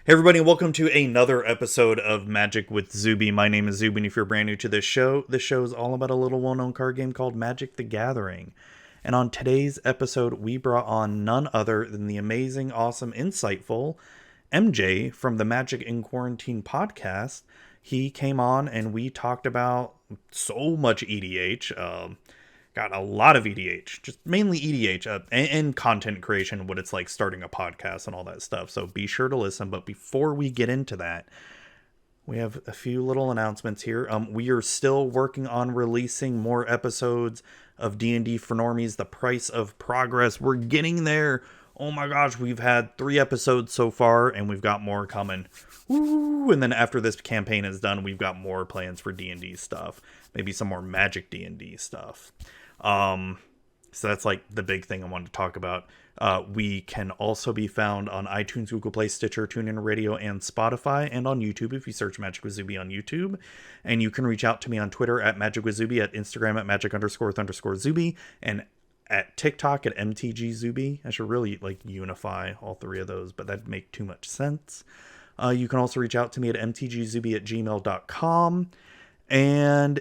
Hey everybody, and welcome to another episode of Magic with Zuby. My name is Zuby, and if you're brand new to this show is all about a little well-known card game called Magic the Gathering. And on today's episode, we brought on none other than the amazing, awesome, insightful MJ from the Magic in Quarantine podcast. He came on and we talked about so much EDH. Got a lot of EDH, just mainly EDH and content creation, what it's like starting a podcast and all that stuff. So be sure to listen. But before we get into that, we have a few little announcements here. We are still working on releasing more episodes of D&D for Normies, The Price of Progress. We're getting there. Oh my gosh, we've had 3 episodes so far, and we've got more coming. Woo! And then after this campaign is done, we've got more plans for D&D stuff. Maybe some more Magic D&D stuff. So that's like the big thing I wanted to talk about. We can also be found on iTunes, Google Play, Stitcher, TuneIn Radio, and Spotify, and on YouTube if you search Magic with Zuby on YouTube. And you can reach out to me on Twitter at Magic with Zuby, at Instagram at Magic_with_Zuby, and at TikTok at mtgzuby. I should really like unify all 3 of those, but that'd make too much sense. You can also reach out to me at mtgzuby@gmail.com. And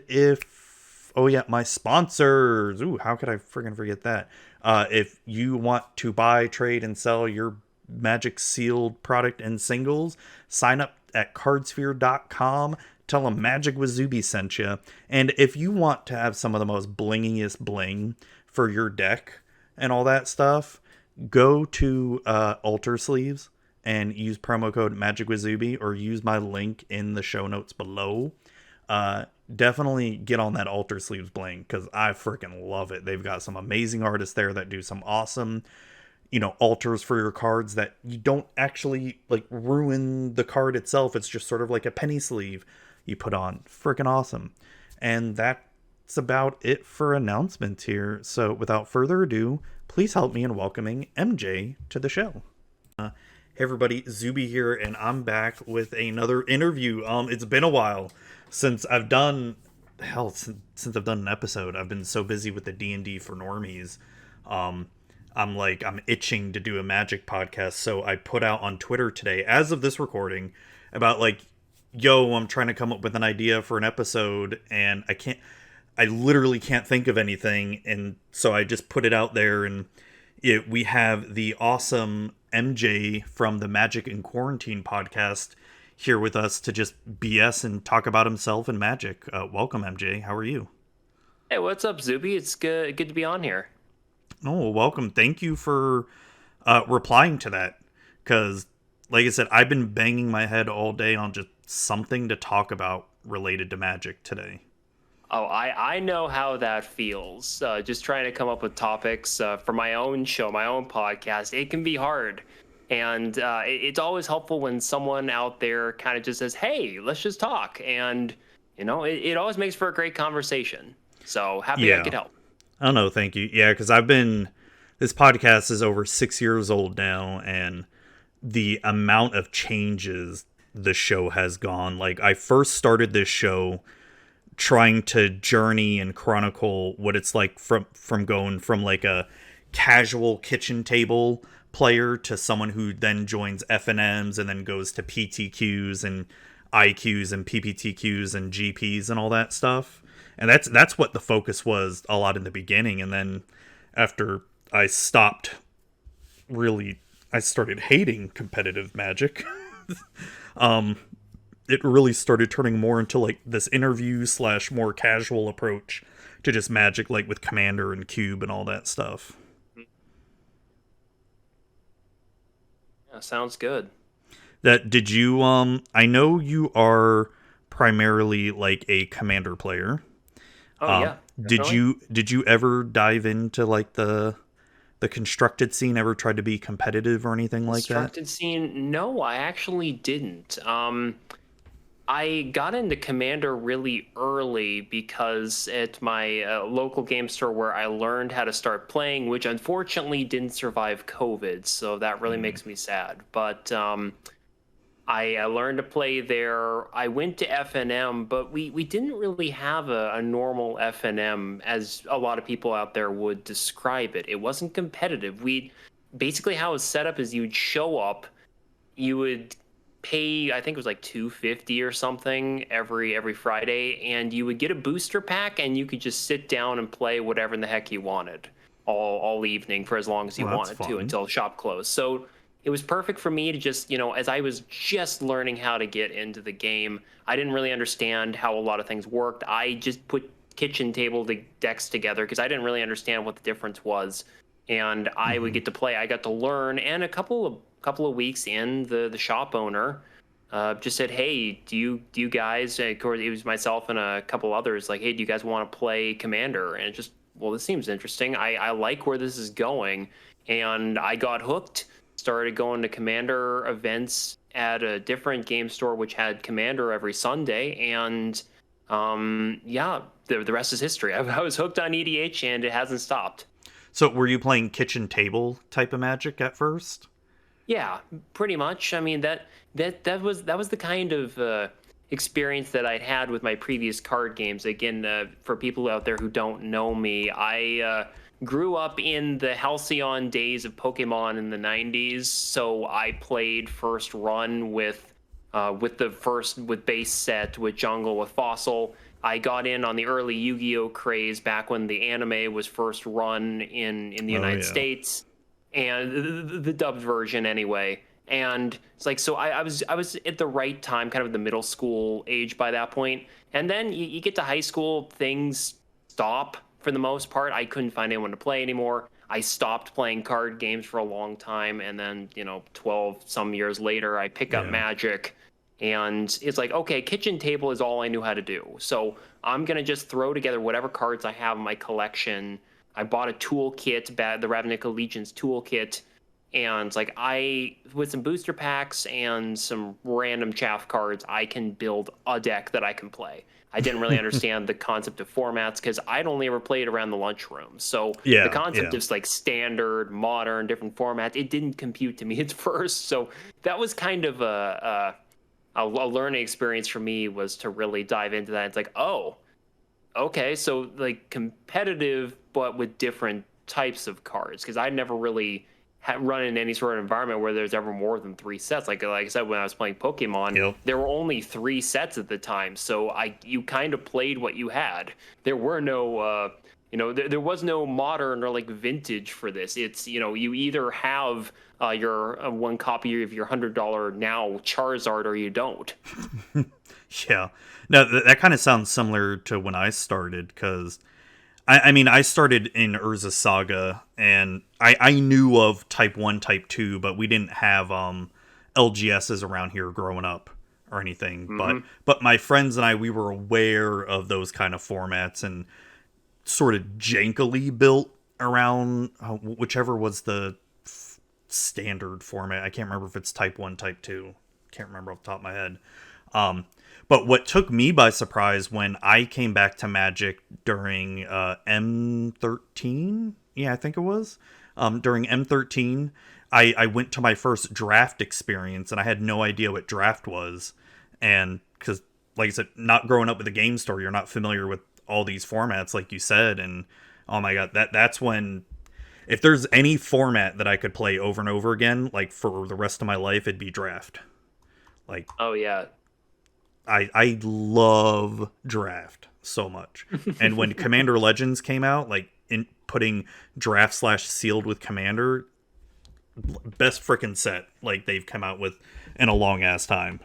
oh yeah, my sponsors. Ooh, how could I friggin' forget that? If you want to buy, trade, and sell your Magic sealed product and singles, sign up at cardsphere.com. Tell them Magic with Zuby sent you. And if you want to have some of the most blingiest bling for your deck and all that stuff, go to Alter Sleeves and use promo code Magic with Zuby, or use my link in the show notes below. Definitely get on that Alter Sleeves bling, because I freaking love it. They've got some amazing artists there that do some awesome, alters for your cards that you don't actually like ruin the card itself. It's just sort of like a penny sleeve you put on. Freaking awesome. And that's about it for announcements here. So without further ado, please help me in welcoming MJ to the show. Hey everybody, Zuby here, and I'm back with another interview. It's been a while since I've done since I've done an episode. I've been so busy with the D&D for Normies. I'm itching to do a Magic podcast, so I put out on Twitter today, as of this recording, about I'm trying to come up with an idea for an episode, and I literally can't think of anything, and so I just put it out there, and we have the awesome MJ from the Magic in Quarantine podcast here with us to just BS and talk about himself and Magic. Welcome, MJ. How are you? Hey, what's up, Zuby? It's good to be on here. Oh, welcome. Thank you for replying to that. Because, like I said, I've been banging my head all day on just something to talk about related to Magic today. Oh, I know how that feels. Just trying to come up with topics for my own show, my own podcast. It can be hard. And it's always helpful when someone out there kind of just says, hey, let's just talk. And, it always makes for a great conversation. So happy I Yeah. could help. I don't know. Thank you. Yeah, because this podcast is over 6 years old now, and the amount of changes the show has gone. Like, I first started this show trying to journey and chronicle what it's like from going from like a casual kitchen table player to someone who then joins FNMs and then goes to PTQs and IQs and PPTQs and GPs and all that stuff. And that's what the focus was a lot in the beginning. And then after I started hating competitive Magic. It really started turning more into like this interview / more casual approach to just Magic, like with Commander and Cube and all that stuff. Yeah, sounds good. Did you I know you are primarily like a Commander player. Oh, yeah, Did definitely. you ever dive into like the constructed scene? Ever tried to be competitive or anything like that? Constructed scene? No, I actually didn't. I got into Commander really early because at my local game store where I learned how to start playing, which unfortunately didn't survive COVID, so that really makes me sad. But I learned to play there. I went to FNM, but we didn't really have a normal FNM as a lot of people out there would describe it. It wasn't competitive. We basically how it was set up is you'd show up, you would pay, I think it was like 250 or something every Friday, and you would get a booster pack, and you could just sit down and play whatever in the heck you wanted all evening for as long as you Well, that's wanted to fun. until shop closed. So it was perfect for me to just, as I was just learning how to get into the game, I didn't really understand how a lot of things worked. I just put kitchen table decks together because I didn't really understand what the difference was, and I would Hmm. get to play. I got to learn, and a couple of weeks in, the shop owner just said, "Hey, do you guys?" Of course, it was myself and a couple others. Like, "Hey, do you guys want to play Commander?" And it just, well, this seems interesting. I like where this is going, and I got hooked. Started going to Commander events at a different game store, which had Commander every Sunday, and yeah, the rest is history. I was hooked on EDH, and it hasn't stopped. So, were you playing kitchen table type of Magic at first? Yeah, pretty much. I mean that was the kind of experience that I'd had with my previous card games. Again, for people out there who don't know me, I grew up in the halcyon days of Pokemon in the '90s. So I played first run with base set, with jungle, with fossil. I got in on the early Yu-Gi-Oh craze back when the anime was first run in the Oh United yeah. States, and the dubbed version anyway. And it's like, so I was at the right time, kind of the middle school age by that point. And then you get to high school, things stop for the most part. I couldn't find anyone to play anymore. I stopped playing card games for a long time, and then 12 some years later, I pick up Yeah. Magic, and it's like, okay, kitchen table is all I knew how to do. So I'm gonna just throw together whatever cards I have in my collection. I bought a toolkit, the Ravnica Allegiance toolkit, and like, with some booster packs and some random chaff cards, I can build a deck that I can play. I didn't really understand the concept of formats because I'd only ever played around the lunchroom. So the Yeah. concept Yeah. of like standard, modern, different formats, it didn't compute to me at first. So that was kind of a learning experience for me, was to really dive into that. It's like, oh, okay, so like competitive, but with different types of cards. Because I'd never really run in any sort of environment where there's ever more than three sets. Like I said, when I was playing Pokemon, Yep. there were only three sets at the time, so you kind of played what you had. There were no. There was no modern or like vintage for this. It's, you either have your one copy of your $100 now Charizard, or you don't. Yeah. No, that kind of sounds similar to when I started, because I mean, I started in Urza Saga, and I knew of Type 1, Type 2, but we didn't have LGSs around here growing up or anything. But Hmm. but my friends and I, we were aware of those kind of formats and sort of jankily built around whichever was the standard format. I can't remember if it's Type 1, Type 2. Can't remember off the top of my head. Um, but what took me by surprise when I came back to Magic during M13, yeah, I think it was, during M13, I went to my first draft experience, and I had no idea what draft was. And because, like I said, not growing up with a game store, you're not familiar with all these formats, like you said. And oh my god, that's when, if there's any format that I could play over and over again, like for the rest of my life, it'd be draft. Like, Oh yeah. I love draft so much. And when Commander Legends came out, like in putting draft slash sealed with Commander, best freaking set like they've come out with in a long ass time.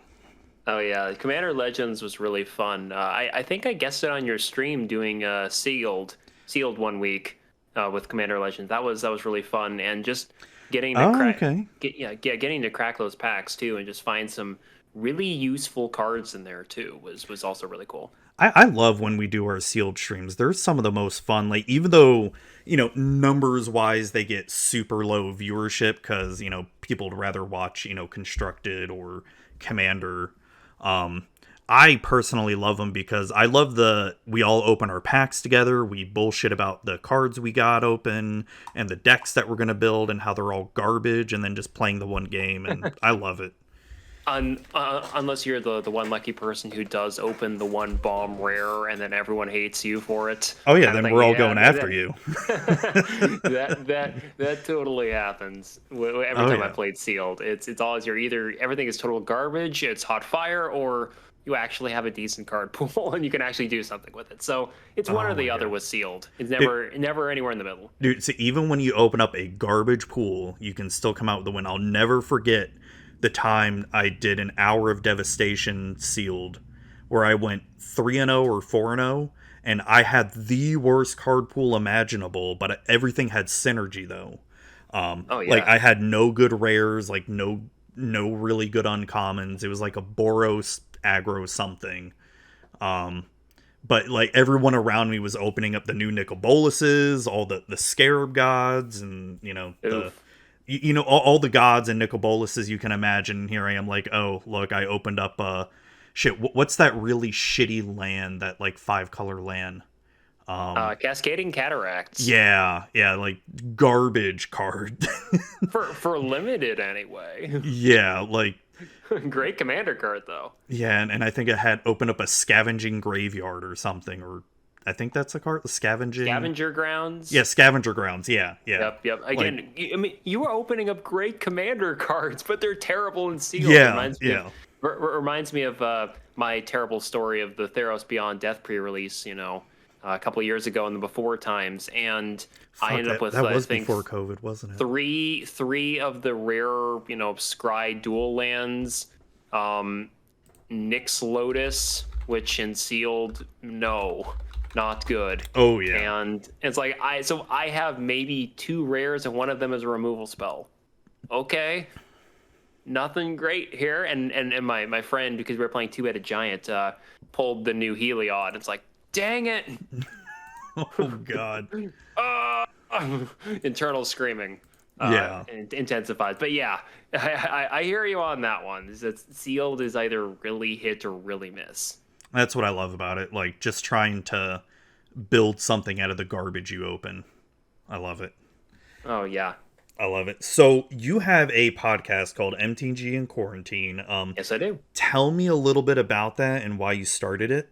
Oh yeah, Commander Legends was really fun. I think I guessed it on your stream doing sealed one week with Commander Legends. That was really fun, and just getting to Oh, okay. getting to crack those packs too, and just find some really useful cards in there too was also really cool. I love when we do our sealed streams. They're some of the most fun. Like, even though, numbers wise, they get super low viewership because, people would rather watch, Constructed or Commander. Um, I personally love them because I love we all open our packs together. We bullshit about the cards we got open and the decks that we're going to build and how they're all garbage, and then just playing the one game. And I love it. Unless you're the one lucky person who does open the one bomb rare, and then everyone hates you for it, Oh yeah, kind of then thing. we're all Yeah, going after you. that totally happens. Every Oh time I yeah. played sealed, it's always you're either everything is total garbage, it's hot fire, or you actually have a decent card pool and you can actually do something with it. So it's one or Oh the my other god. with sealed. It's Dude, never anywhere in the middle. dude, so even when you open up a garbage pool, you can still come out with a win. I'll never forget the time I did an hour of devastation sealed where I went 3-0 or 4-0 and I had the worst card pool imaginable, but everything had synergy though. Oh Like yeah. I had no good rares, like no really good uncommons. It was like a Boros aggro something. But like everyone around me was opening up the new Nicol Boluses, all the Scarab gods, and Oof. all the gods and Nicol Boluses you can imagine. Here I am, like, oh look, I opened up shit. What's that really shitty land? That like 5-color land. Cascading cataracts Yeah, like garbage card. for limited anyway. Yeah, like Great commander card though. yeah, and I think it had opened up a scavenging graveyard or something, or I think that's a card, the scavenging. Scavenger grounds. Yeah, scavenger grounds. Yeah. Yep. Like, Again, I mean, you are opening up great commander cards, but they're terrible and sealed. yeah, yeah. Reminds me of my terrible story of the Theros Beyond Death pre-release. A couple of years ago in the before times, and I Fuck ended up that. with That I was think before COVID, wasn't it? three of the rare scry dual lands, Nyx Lotus, which in sealed, no, not good. Oh yeah. And it's like I have maybe two rares and one of them is a removal spell. Okay, nothing great here. And my friend, because we were playing two-headed giant, pulled the new Heliod. It's like, dang it. Oh god. uh, Internal screaming Yeah. intensifies. But yeah, I hear you on that one. Sealed is either really hit or really miss. That's what I love about it. Like just trying to build something out of the garbage you open. I love it. Oh yeah. I love it. So you have a podcast called MTG in Quarantine. Yes, I do. Tell me a little bit about that and why you started it.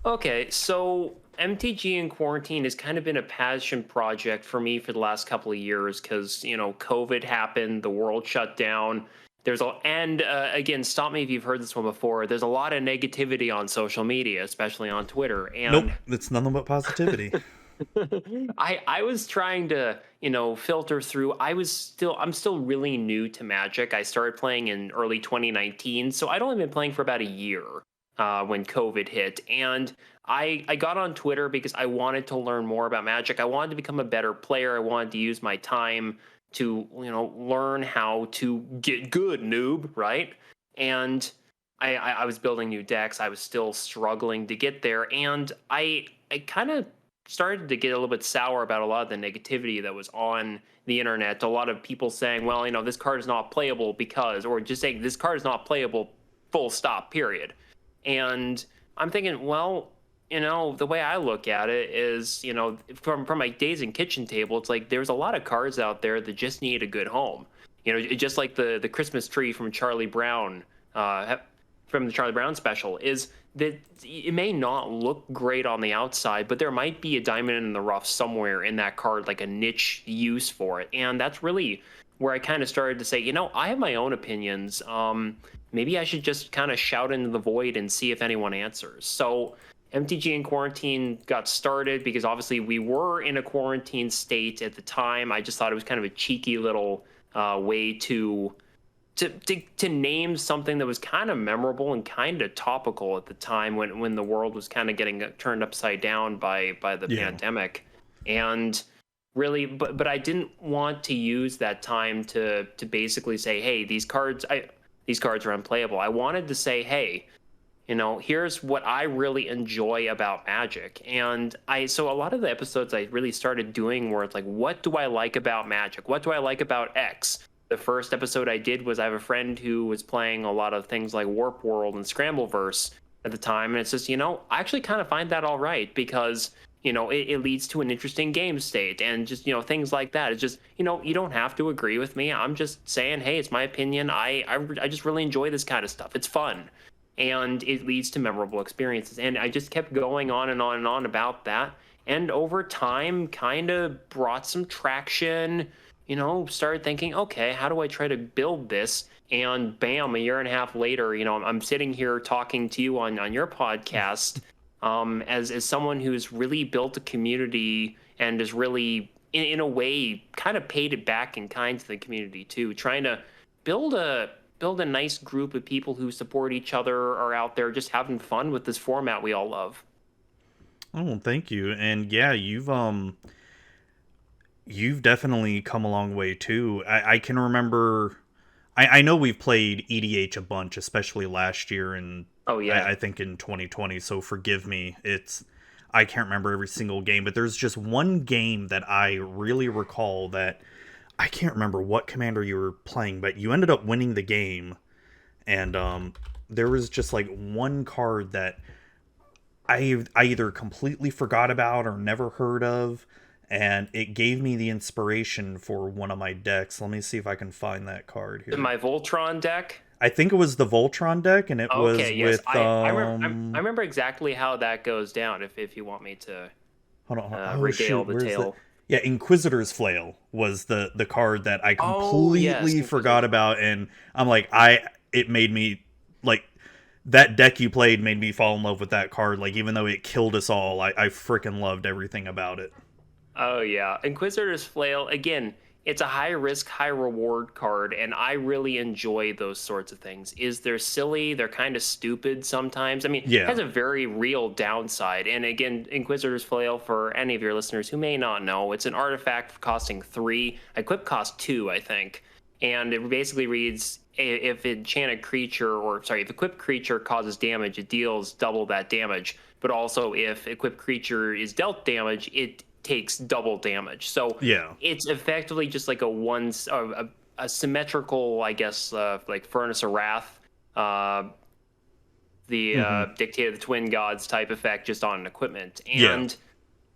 Okay, so MTG in Quarantine has kind of been a passion project for me for the last couple of years because, COVID happened, the world shut down. Again, stop me if you've heard this one before. There's a lot of negativity on social media, especially on Twitter. Nope, And it's nothing but positivity. I was trying to, filter through. I'm still really new to Magic. I started playing in early 2019, so I'd only been playing for about a year when COVID hit. And I got on Twitter because I wanted to learn more about Magic. I wanted to become a better player. I wanted to use my time to, learn how to get good, noob, right? And I was building new decks. I was still struggling to get there. And I kind of started to get a little bit sour about a lot of the negativity that was on the internet. A lot of people saying, well, this card is not playable because, or just saying this card is not playable, full stop, period. And I'm thinking, well, the way I look at it is, from my days in kitchen table, it's like there's a lot of cards out there that just need a good home. Just like the Christmas tree from Charlie Brown, from the Charlie Brown special, is that it may not look great on the outside, but there might be a diamond in the rough somewhere in that card, like a niche use for it. And that's really where I kind of started to say, I have my own opinions. Maybe I should just kind of shout into the void and see if anyone answers. So MTG in Quarantine got started because obviously we were in a quarantine state at the time. I just thought it was kind of a cheeky little way to name something that was kind of memorable and kind of topical at the time when the world was kind of getting turned upside down by the pandemic. And really, but I didn't want to use that time to basically say, hey, these cards are unplayable. I wanted to say, hey, here's what I really enjoy about Magic. And so a lot of the episodes I really started doing where it's like, what do I like about Magic? What do I like about X? The first episode I did was I have a friend who was playing a lot of things like Warp World and Scrambleverse at the time. And it's just, I actually kind of find that all right because it leads to an interesting game state, and just things like that. It's just you don't have to agree with me. I'm just saying, hey, it's my opinion. I just really enjoy this kind of stuff. It's fun, and it leads to memorable experiences. And I just kept going on and on and on about that, and over time kind of brought some traction. Started thinking, okay, how do I try to build this? And bam, a year and a half later, I'm sitting here talking to you on your podcast, as someone who's really built a community and is really, in a way, kind of paid it back in kind to the community too, trying to build a nice group of people who support each other, are out there just having fun with this format we all love. Oh, thank you. And yeah, you've definitely come a long way too. I can remember. I know we've played EDH a bunch, especially last year, and Oh yeah. I think in 2020. So forgive me. I can't remember every single game, but there's just one game that I really recall that I can't remember what commander you were playing, but you ended up winning the game, and there was just like one card that I either completely forgot about or never heard of, and it gave me the inspiration for one of my decks. Let me see if I can find that card here. My Voltron deck. I think it was the Voltron deck, and it was Okay, yes, with I remember exactly how that goes down. If you want me to hold on. Oh regale shoot, the where's the? tale. Yeah, Inquisitor's Flail was the card that I Oh yes, completely forgot Inquisitor. about, and I'm like it made me like that deck you played made me fall in love with that card. Like even though it killed us all, I freaking loved everything about it. Oh yeah, Inquisitor's Flail again. It's a high risk, high reward card, and I really enjoy those sorts of things. They're silly, they're kind of stupid sometimes. I mean, it Yeah. has a very real downside. And again, Inquisitor's Flail, for any of your listeners who may not know, it's an artifact costing 3. Equip cost 2, I think. And it basically reads, if enchanted creature, or sorry, if equipped creature causes damage, it deals double that damage. But also, if equipped creature is dealt damage, it takes double damage. So Yeah. it's effectively just like a symmetrical, I guess, like Furnace of Wrath, the Hmm. Dictate of the Twin Gods type effect just on equipment. Yeah. And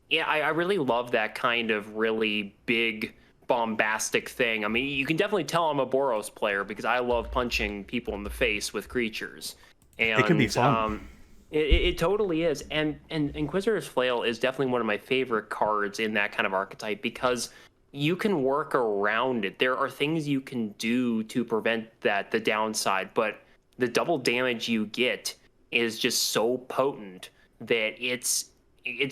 yeah, I really love that kind of really big, bombastic thing. I mean, you can definitely tell I'm a Boros player because I love punching people in the face with creatures. It can be And fun. it totally is. And Inquisitor's Flail is definitely one of my favorite cards in that kind of archetype because you can work around it. There are things you can do to prevent the downside, but the double damage you get is just so potent that it's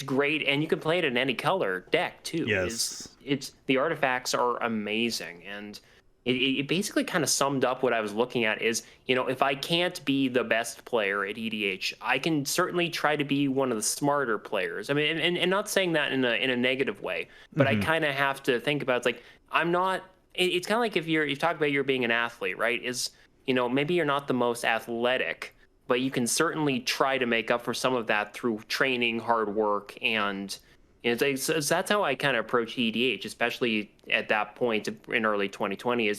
great, and you can play it in any color deck too. Yes. It's the artifacts are amazing, and it basically kind of summed up what I was looking at is, if I can't be the best player at EDH, I can certainly try to be one of the smarter players. I mean, and not saying that in a negative way, but I Hmm. kind of have to think about, it's like, I'm not, it's kind of like if you talk about you're being an athlete, right? Maybe you're not the most athletic, but you can certainly try to make up for some of that through training, hard work, and it's like, so that's how I kind of approach EDH, especially at that point in early 2020.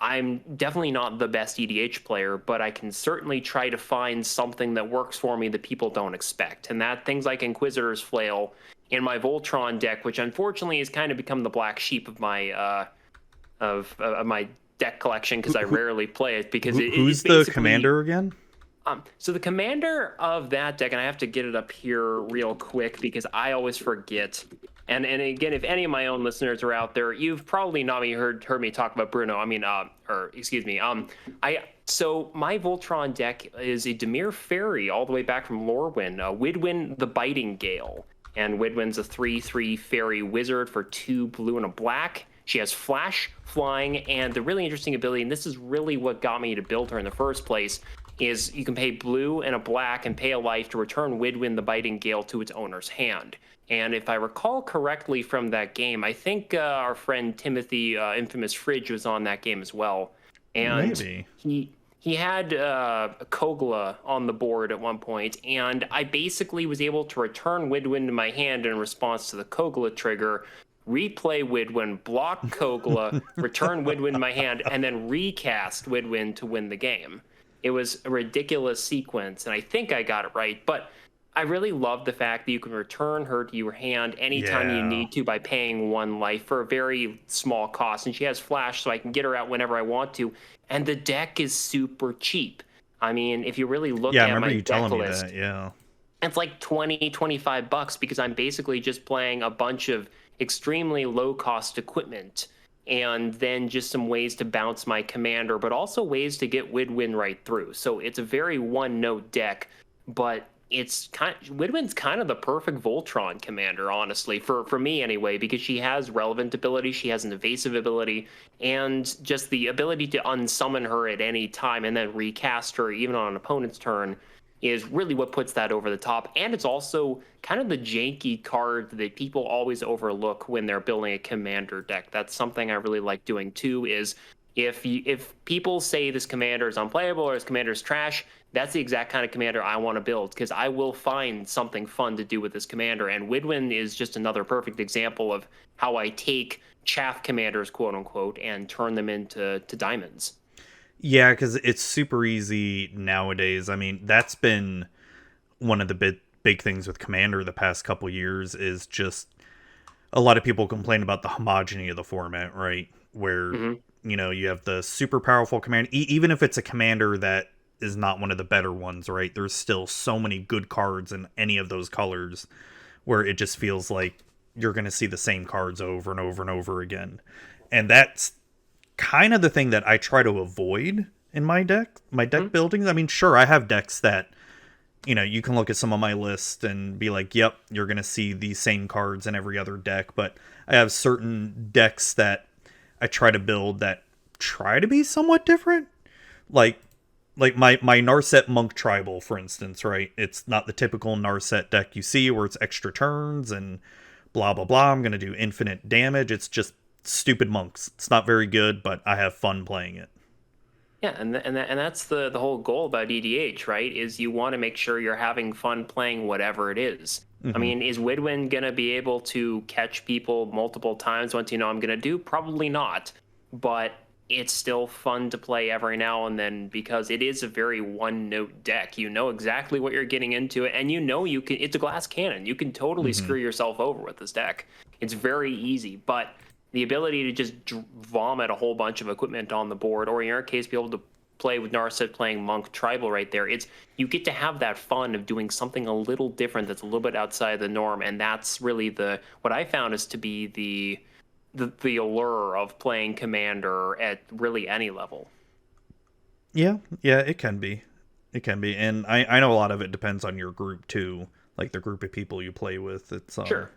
I'm definitely not the best EDH player, but I can certainly try to find something that works for me that people don't expect, and that things like Inquisitor's Flail in my Voltron deck, which unfortunately has kind of become the black sheep of my of my deck collection because I rarely play it because it's Who's the basically commander again? so the commander of that deck, and I have to get it up here real quick because I always forget. And again, if any of my own listeners are out there, you've probably not heard me talk about Bruno. I mean, or excuse me. So my Voltron deck is a Dimir Fairy all the way back from Lorwyn, Widwin the Biting Gale, and Widwin's a 3/3 fairy wizard for 2 blue and a black. She has flash, flying, and the really interesting ability, and this is really what got me to build her in the first place, is you can pay blue and a black and pay a life to return Widwin the Biting Gale to its owner's hand. And if I recall correctly from that game, I think our friend Timothy, infamous Fridge, was on that game as well. And Maybe. he had Kogla on the board at one point, and I basically was able to return Widwin to my hand in response to the Kogla trigger, replay Widwin, block Kogla, return Widwin to my hand, and then recast Widwin to win the game. It was a ridiculous sequence, and I think I got it right. But I really love the fact that you can return her to your hand anytime you Yeah. need to by paying 1 life for a very small cost. And she has flash, so I can get her out whenever I want to. And the deck is super cheap. I mean, if you really look Yeah, I at remember my you deck telling me that. list, Yeah. it's like 20, $25 because I'm basically just playing a bunch of extremely low cost equipment and then just some ways to bounce my commander, but also ways to get Widwin right through. So it's a very one note deck, but Widwin's kind of the perfect Voltron commander, honestly, for me anyway, because she has relevant ability, she has an evasive ability, and just the ability to unsummon her at any time and then recast her even on an opponent's turn is really what puts that over the top. And it's also kind of the janky card that people always overlook when they're building a commander deck. That's something I really like doing too, is if people say this commander is unplayable or this commander is trash, that's the exact kind of commander I want to build because I will find something fun to do with this commander. And Widwin is just another perfect example of how I take chaff commanders, quote unquote, and turn them into diamonds. Yeah, because it's super easy nowadays. I mean, that's been one of the big things with Commander the past couple years is just a lot of people complain about the homogeny of the format, right? Where Hmm. you have the super powerful commander, even if it's a commander that is not one of the better ones, right? There's still so many good cards in any of those colors where it just feels like you're going to see the same cards over and over and over again. And that's kind of the thing that I try to avoid in my deck buildings. I mean, sure, I have decks that you can look at some of my list and be like, yep, you're going to see these same cards in every other deck. But I have certain decks that I try to build that try to be somewhat different. Like, my Narset Monk Tribal, for instance, right? It's not the typical Narset deck you see where it's extra turns and blah, blah, blah. I'm going to do infinite damage. It's just stupid monks. It's not very good, but I have fun playing it. Yeah, and that's the whole goal about EDH, right? Is you want to make sure you're having fun playing whatever it is. I Hmm. mean, is Widwin gonna be able to catch people multiple times once you know I'm gonna do? Probably not, but it's still fun to play every now and then because it is a very one-note deck. You know exactly what you're getting into, and you know you can. It's a glass cannon. You can totally Hmm. screw yourself over with this deck. It's very easy, but the ability to just vomit a whole bunch of equipment on the board, or in your case, be able to play with Narset playing Monk Tribal right there. It's you get to have that fun of doing something a little different that's a little bit outside the norm, and that's really the what I found is to be the allure of playing Commander at really any level. Yeah, yeah, it can be. It can be. And I know a lot of it depends on your group too. Like the group of people you play with. It's Sure.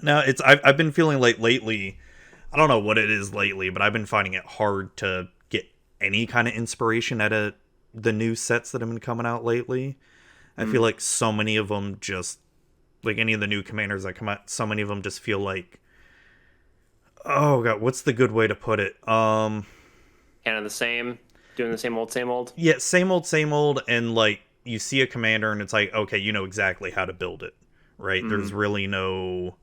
now I've been feeling like lately, I don't know what it is lately, but I've been finding it hard to get any kind of inspiration out of the new sets that have been coming out lately. I feel Mm. like so many of them just like any of the new commanders that come out, so many of them just feel like, oh god, what's the good way to put it? Kind of the same, doing the same old, same old. Yeah, same old, and like you see a commander and it's like, okay, you know exactly how to build it, right? There's Mm. really no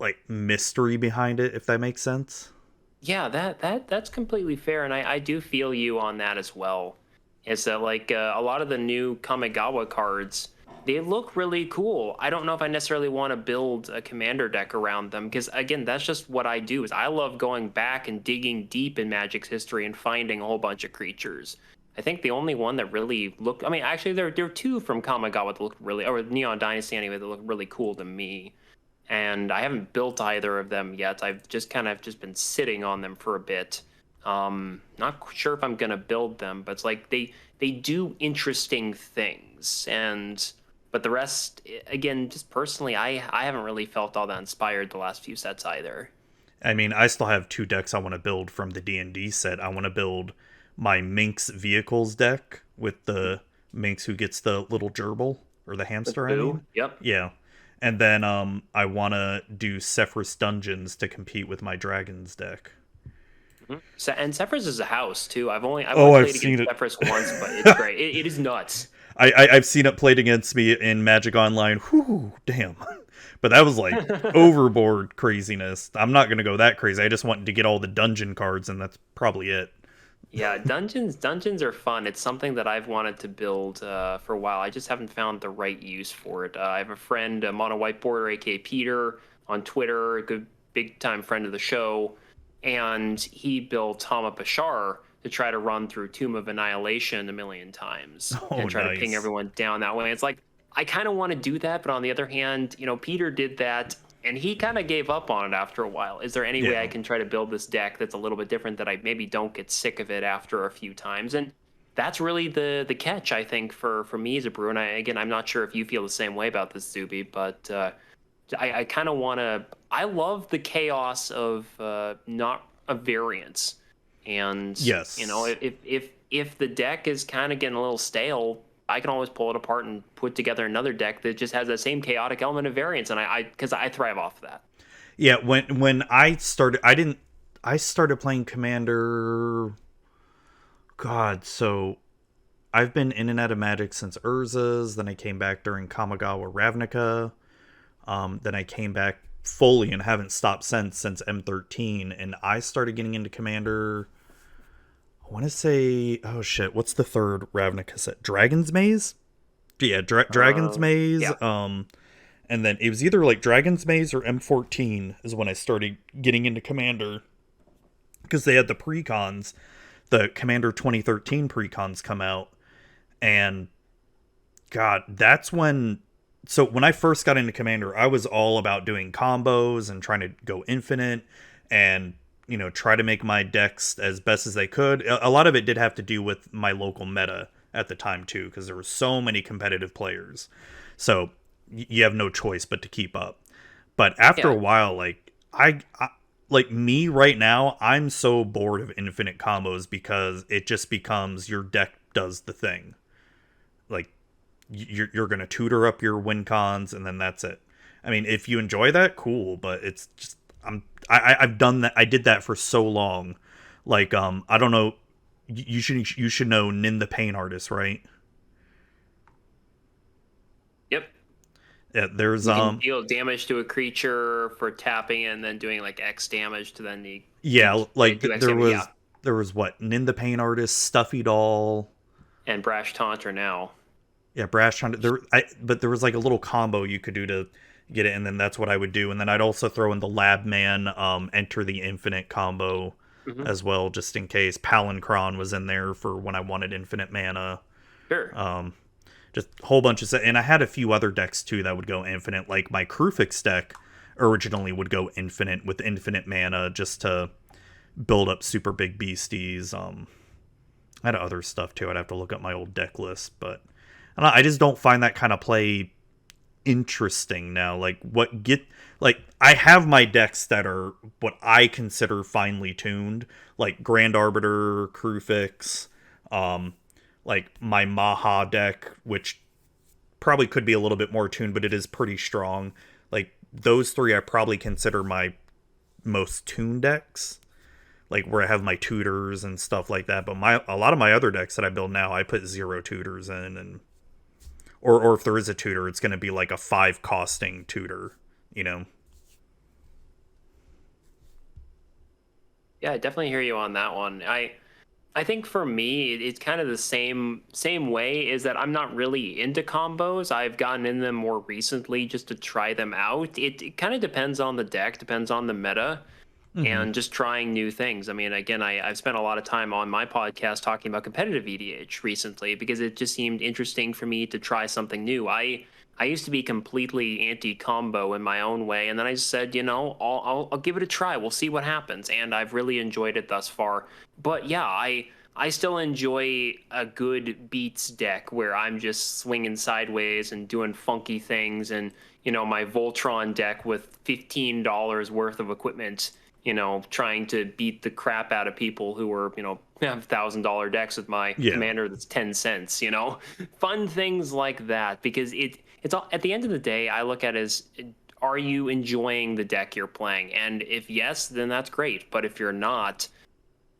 like mystery behind it, if that makes sense. Yeah, that's completely fair, and I do feel you on that as well. Is that like a lot of the new Kamigawa cards? They look really cool. I don't know if I necessarily want to build a commander deck around them because again, that's just what I do. Is I love going back and digging deep in Magic's history and finding a whole bunch of creatures. I think the only one that really looked, I mean, actually, there are two from Kamigawa that look really, or Neon Dynasty anyway, that look really cool to me, and I haven't built either of them yet. I've just kind of just been sitting on them for a bit. Not sure if I'm gonna build them, but it's like they do interesting things, and but the rest, again, just personally, I haven't really felt all that inspired the last few sets either. I mean, I still have two decks I want to build from the D&D set. I want to build my Minx Vehicles deck with the Minx who gets the little gerbil or the With hamster, I Boo, mean. yep. Yeah. And then I want to do Sephiroth Dungeons to compete with my Dragons deck. Mhm. So, and Zephyrus is a house too. I've only Oh, I've played seen against it. Zephyrus once, but it's great. It is nuts. I've seen it played against me in Magic Online. Whew, damn. But that was like overboard craziness. I'm not gonna go that crazy. I just want to get all the dungeon cards, and that's probably it. Yeah, dungeons are fun. It's something that I've wanted to build for a while. I just haven't found the right use for it. I have a friend, Mono Whiteboarder, aka Peter, on Twitter, a good big time friend of the show, and he built Hama Bashar to try to run through Tomb of Annihilation a million times Oh, and try to ping nice. everyone down that way. It's like I kind of want to do that, but on the other hand, Peter did that and he kind of gave up on it after a while. Is there any way I Yeah. can try to build this deck that's a little bit different that I maybe don't get sick of it after a few times? And that's really the catch, I think, for me as a brewer. And again, I'm not sure if you feel the same way about this, Zuby, but I kind of want to. I love the chaos of not a variance, and Yes. if the deck is kind of getting a little stale, I can always pull it apart and put together another deck that just has that same chaotic element of variance, and because I thrive off of that. Yeah, when I started playing Commander. God, so I've been in and out of Magic since Urza's. Then I came back during Kamigawa Ravnica. Then I came back fully and haven't stopped since M13. And I started getting into Commander. I want to say, oh shit, what's the third Ravnica set? Dragon's Maze. Yeah, Dragon's Maze. Yeah. And then it was either like Dragon's Maze or M14 is when I started getting into Commander because they had the precons, the Commander 2013 precons come out, and God, that's when. So when I first got into Commander, I was all about doing combos and trying to go infinite, and try to make my decks as best as they could. A lot of it did have to do with my local meta at the time too, because there were so many competitive players. So you have no choice but to keep up. But after a Yeah. while, like I like me right now, I'm so bored of infinite combos because it just becomes your deck does the thing. Like you're gonna tutor up your win cons and then that's it. I mean, if you enjoy that, cool. But it's just I've done that. I did that for so long. Like I don't know. You should know Nin the Pain Artist, right? Yep. Yeah, there's You can deal damage to a creature for tapping it and then doing like X damage to then yeah, like do X there damage. Yeah. was there was what Nin the Pain Artist, Stuffy Doll, And Brash Taunter now. yeah, Brash trying to but there was like a little combo you could do to get it, and then that's what I would do, and then I'd also throw in the Lab Man, Enter the Infinite combo Hmm. as well, just in case. Palancron was in there for when I wanted infinite mana. Sure. Just a whole bunch of and I had a few other decks too that would go infinite, like my Krufix deck originally would go infinite with infinite mana just to build up super big beasties. I had other stuff too. I'd have to look up my old deck list, but I just don't find that kind of play interesting now. Like I have my decks that are what I consider finely tuned, like Grand Arbiter, Krufix, um, like my Maha deck, which probably could be a little bit more tuned, but it is pretty strong. Like those three, I probably consider my most tuned decks, like where I have my tutors and stuff like that. But a lot of my other decks that I build now, I put zero tutors in, and or if there is a tutor, it's going to be like a 5 costing tutor, you know. Yeah, I definitely hear you on that one. I think for me, it's kind of the same way. Is that I'm not really into combos. I've gotten in them more recently just to try them out. It kind of depends on the deck, depends on the meta, Mm-hmm. and just trying new things. I mean, again, I've spent a lot of time on my podcast talking about competitive EDH recently because it just seemed interesting for me to try something new. I used to be completely anti-combo in my own way, and then I just said, I'll give it a try. We'll see what happens, and I've really enjoyed it thus far. But yeah, I still enjoy a good beats deck where I'm just swinging sideways and doing funky things, and my Voltron deck with $15 worth of equipment, trying to beat the crap out of people who are, have $1,000 decks with my Yeah. commander that's 10 cents, fun things like that. Because it's all at the end of the day, I look at it as, are you enjoying the deck you're playing? And if yes, then that's great. But if you're not,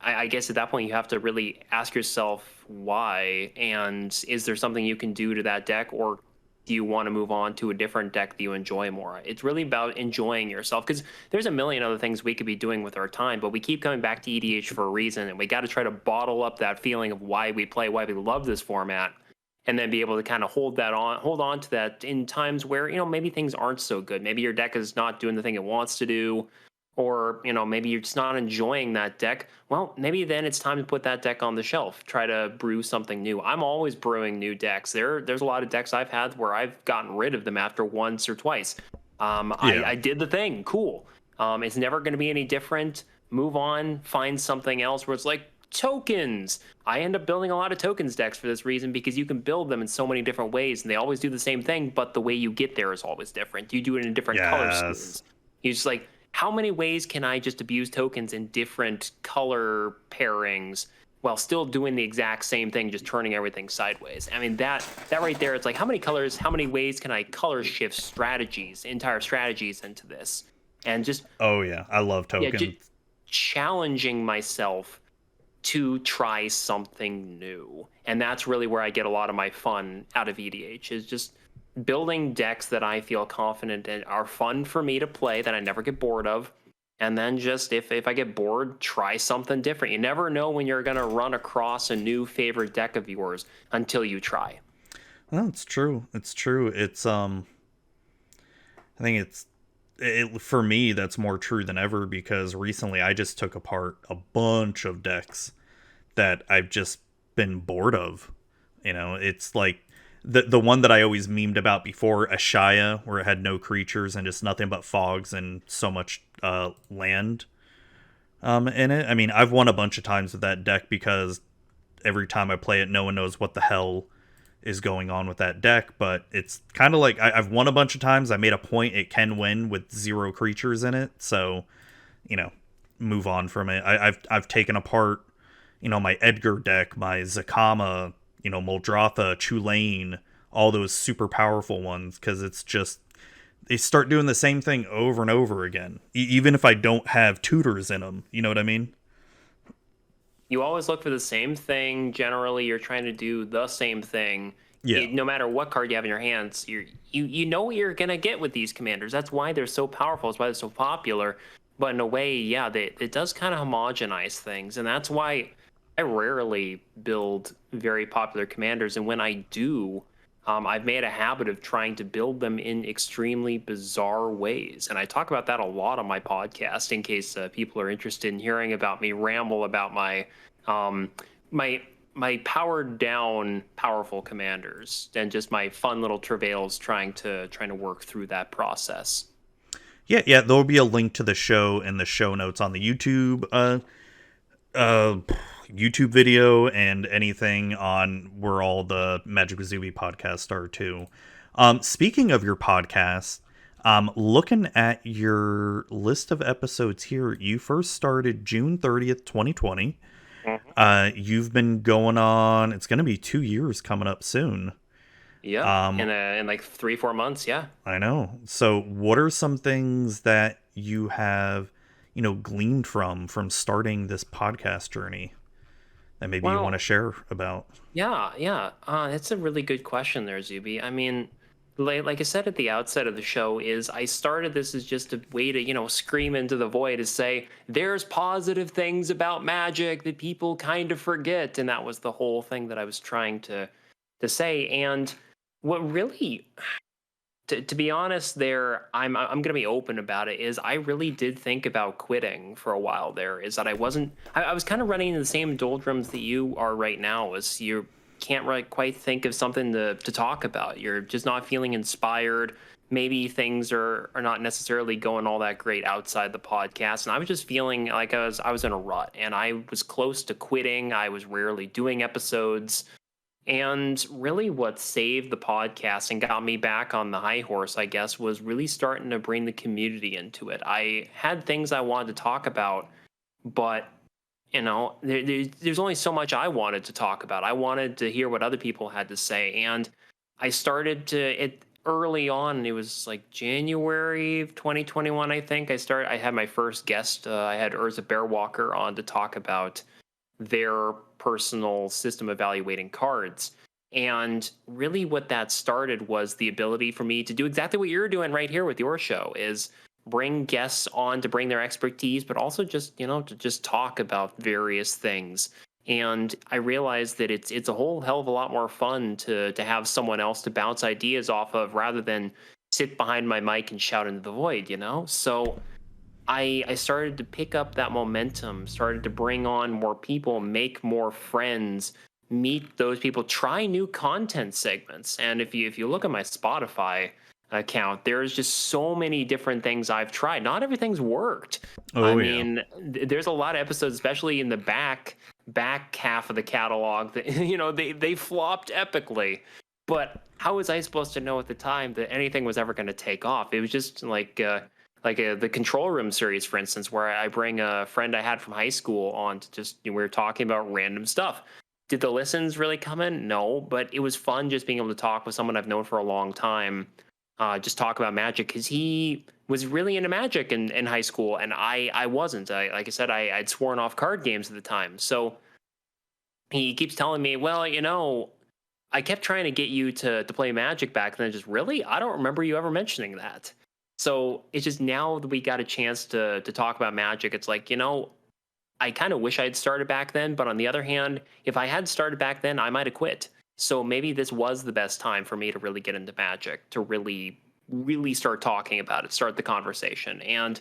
I guess at that point you have to really ask yourself why, and is there something you can do to that deck, or do you want to move on to a different deck that you enjoy more? It's really about enjoying yourself, because there's a million other things we could be doing with our time, but we keep coming back to EDH for a reason, and we got to try to bottle up that feeling of why we play, why we love this format, and then be able to kind of hold on to that in times where, maybe things aren't so good. Maybe your deck is not doing the thing it wants to do, or maybe you're just not enjoying that deck. Well, maybe then it's time to put that deck on the shelf, try to brew something new. I'm always brewing new decks. There's a lot of decks I've had where I've gotten rid of them after once or twice. Yeah. I did the thing, cool. It's never going to be any different. Move on, find something else where it's like tokens. I end up building a lot of tokens decks for this reason, because you can build them in so many different ways, and they always do the same thing, but the way you get there is always different. You do it in different color Yes. schemes. You just like, how many ways can I just abuse tokens in different color pairings while still doing the exact same thing, just turning everything sideways? I mean, that right there, it's like, how many colors, how many ways can I color shift strategies, entire strategies into this? And just, Oh yeah, I love yeah, just tokens. challenging myself to try something new. And that's really where I get a lot of my fun out of EDH, is just building decks that I feel confident in, are fun for me to play, that I never get bored of. And then just, if I get bored, try something different. You never know when you're going to run across a new favorite deck of yours until you try. Well, it's true. It's true. I think for me that's more true than ever, because recently I just took apart a bunch of decks that I've just been bored of. It's like the one that I always memed about before, Ashaya, where it had no creatures and just nothing but fogs and so much land in it. I mean, I've won a bunch of times with that deck because every time I play it, no one knows what the hell is going on with that deck. But it's kind of like I've won a bunch of times. I made a point it can win with 0 creatures in it, so you know, move on from it. I've taken apart, my Edgar deck, my Zakama, Muldrotha, Chulane, all those super powerful ones, because it's just they start doing the same thing over and over again, even if I don't have tutors in them. You know what I mean? You always look for the same thing. Generally, you're trying to do the same thing. Yeah. No matter what card you have in your hands, you know what you're gonna get with these commanders. That's why they're so powerful. That's why they're so popular. But in a way, yeah, it does kind of homogenize things, and that's why I rarely build very popular commanders. And when I do, I've made a habit of trying to build them in extremely bizarre ways. And I talk about that a lot on my podcast, in case people are interested in hearing about me ramble about um, my my powered down powerful commanders, and just my fun little travails trying to work through that process. Yeah, yeah. There'll be a link to the show in the show notes on the uh, YouTube video, and anything on where all the Magic with Zuby podcasts are too. Speaking of your podcast, looking at your list of episodes here, you first started June 30th, 2020. Mhm. You've been going on. It's going to be 2 years coming up soon. Yep, Um, in like 3 4 months, yeah. I know. So, what are some things that you have, gleaned from starting this podcast journey that maybe you want to Well, share about? yeah, yeah. It's a really good question there, Zuby. I mean, like I said at the outset of the show, is I started this as just a way to, scream into the void, to say there's positive things about Magic that people kind of forget, and that was the whole thing that I was trying to say. And what really, to be honest, there, I'm gonna be open about it. Is I really did think about quitting for a while. There is that I was kind of running in the same doldrums that you are right now. Is you can't really quite think of something to talk about. You're just not feeling inspired. Maybe things are not necessarily going all that great outside the podcast, and I was just feeling like I was in a rut, and I was close to quitting. I was rarely doing episodes. And really, what saved the podcast and got me back on the high horse, I guess, was really starting to bring the community into it. I had things I wanted to talk about, but there's only so much I wanted to talk about. I wanted to hear what other people had to say, and I started to it early on. It was like January of 2021, I think. I had my first guest. I had Urza Bearwalker on to talk about their personal system evaluating cards. And really what that started was the ability for me to do exactly what you're doing right here with your show, is bring guests on to bring their expertise, but also just, to just talk about various things. And I realized that it's a whole hell of a lot more fun to have someone else to bounce ideas off of rather than sit behind my mic and shout into the void. So I started to pick up that momentum, started to bring on more people, make more friends, meet those people, try new content segments. And if you look at my Spotify account, there's just so many different things I've tried. Not everything's worked. I Oh yeah. mean, there's a lot of episodes, especially in the back half of the catalog, that they flopped epically. But how was I supposed to know at the time that anything was ever going to take off? It was just the Control Room series, for instance, where I bring a friend I had from high school on to just, we were talking about random stuff. Did the listens really come in? No, but it was fun just being able to talk with someone I've known for a long time, just talk about Magic, because he was really into Magic in high school, and I wasn't. Like I said, I'd sworn off card games at the time. So he keeps telling me, well, I kept trying to get you to play Magic back then. Just really, I don't remember you ever mentioning that. So it's just now that we got a chance to talk about Magic, it's like, I kind of wish I had started back then. But on the other hand, if I had started back then, I might have quit. So maybe this was the best time for me to really get into Magic, to really, really start talking about it, start the conversation. And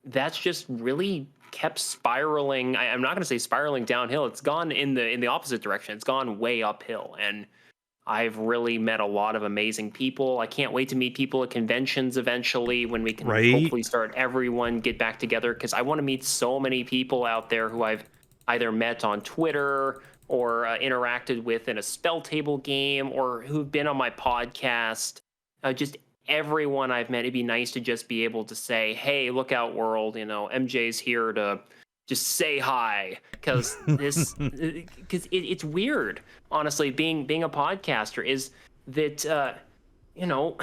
that's just really kept spiraling. I'm not going to say spiraling downhill. It's gone in the opposite direction. It's gone way uphill. And I've really met a lot of amazing people. I can't wait to meet people at conventions eventually, when we can Right. hopefully start everyone get back together, because I want to meet so many people out there who I've either met on Twitter or interacted with in a spell table game, or who've been on my podcast. Just everyone I've met. It'd be nice to just be able to say, "Hey, look out, world! MJ's here to just say hi," because it's weird, honestly, being a podcaster, is that you know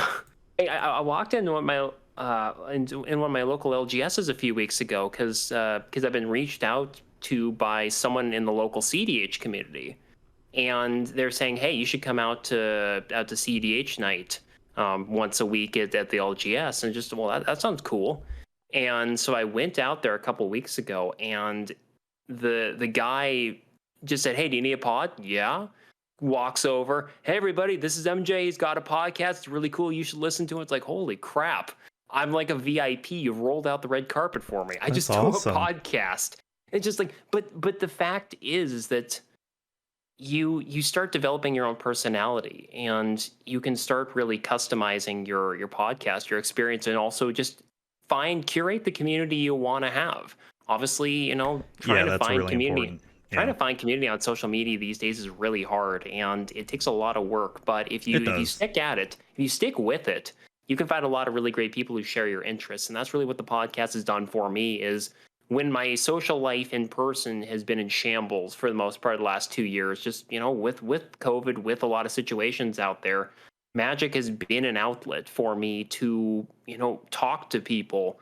I walked into one of my in one of my local LGSs a few weeks ago, because I've been reached out to by someone in the local CDH community, and they're saying, hey, you should come out to CDH night once a week at the LGS. And just, well, that sounds cool. And so I went out there a couple weeks ago, and the guy just said, hey, do you need a pod? Yeah. Walks over, hey everybody, this is MJ. He's got a podcast. It's really cool. You should listen to it. It's like, holy crap. I'm like a VIP. You've rolled out the red carpet for me. I That's just do a awesome. podcast. It's just like, but the fact is that you start developing your own personality, and you can start really customizing your podcast, your experience, and also just curate the community you want to have. Obviously, Yeah, trying to that's find really community important. trying Yeah, to find community on social media these days is really hard, and it takes a lot of work. But if you it if you does. stick at it, if you stick with it, you can find a lot of really great people who share your interests. And that's really what the podcast has done for me, is when my social life in person has been in shambles for the most part of the last 2 years, just with COVID, with a lot of situations out there, Magic has been an outlet for me to talk to people,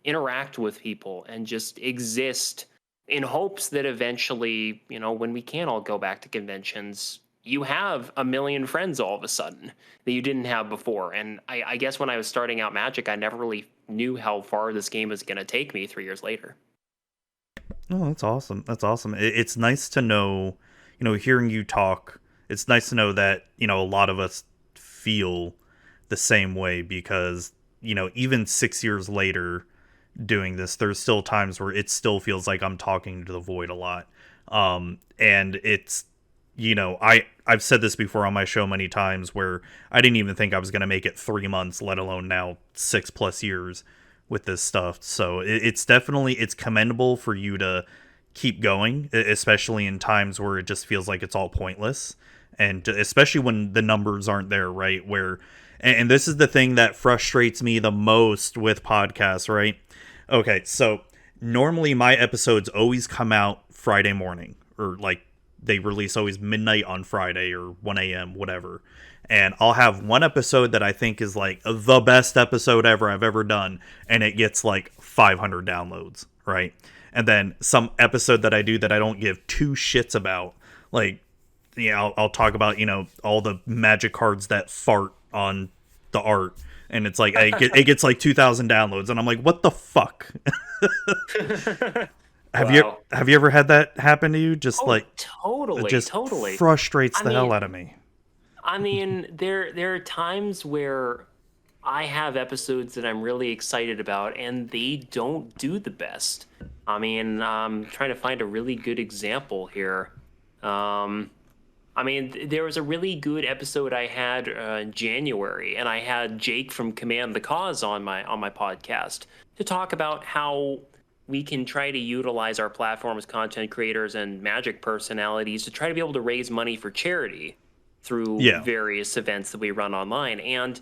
interact with people, and just exist, in hopes that eventually, when we can all go back to conventions, you have a million friends all of a sudden that you didn't have before. And I guess when I was starting out Magic, I never really knew how far this game was going to take me 3 years later. Oh, that's awesome. That's awesome. It's nice to know, hearing you talk. It's nice to know that a lot of us feel the same way, because even 6 years later doing this, there's still times where it still feels like I'm talking to the void a lot. And it's I've said this before on my show many times, where I didn't even think I was going to make it 3 months, let alone now 6+ years with this stuff. So it's definitely, it's commendable for you to keep going, especially in times where it just feels like it's all pointless, and especially when the numbers aren't there, right? Where, and this is the thing that frustrates me the most with podcasts, right? Okay, so normally my episodes always come out Friday morning, or like they release always midnight on Friday or 1 a.m., whatever. And I'll have one episode that I think is like the best episode ever I've ever done, and it gets like 500 downloads, right? And then some episode that I do that I don't give two shits about, like yeah, I'll talk about, all the magic cards that fart on the art, and it's like it gets like 2,000 downloads, and I'm like, what the fuck? have you Wow. have you ever had that happen to you? Just Oh, like it totally, just totally. frustrates I the hell mean, out of me. there are times where I have episodes that I'm really excited about, and they don't do the best. I mean, I'm trying to find a really good example here. Um, there was a really good episode I had in January, and I had Jake from Command the Cause on my podcast to talk about how we can try to utilize our platform as content creators and Magic personalities to try to be able to raise money for charity through Yeah, various events that we run online. And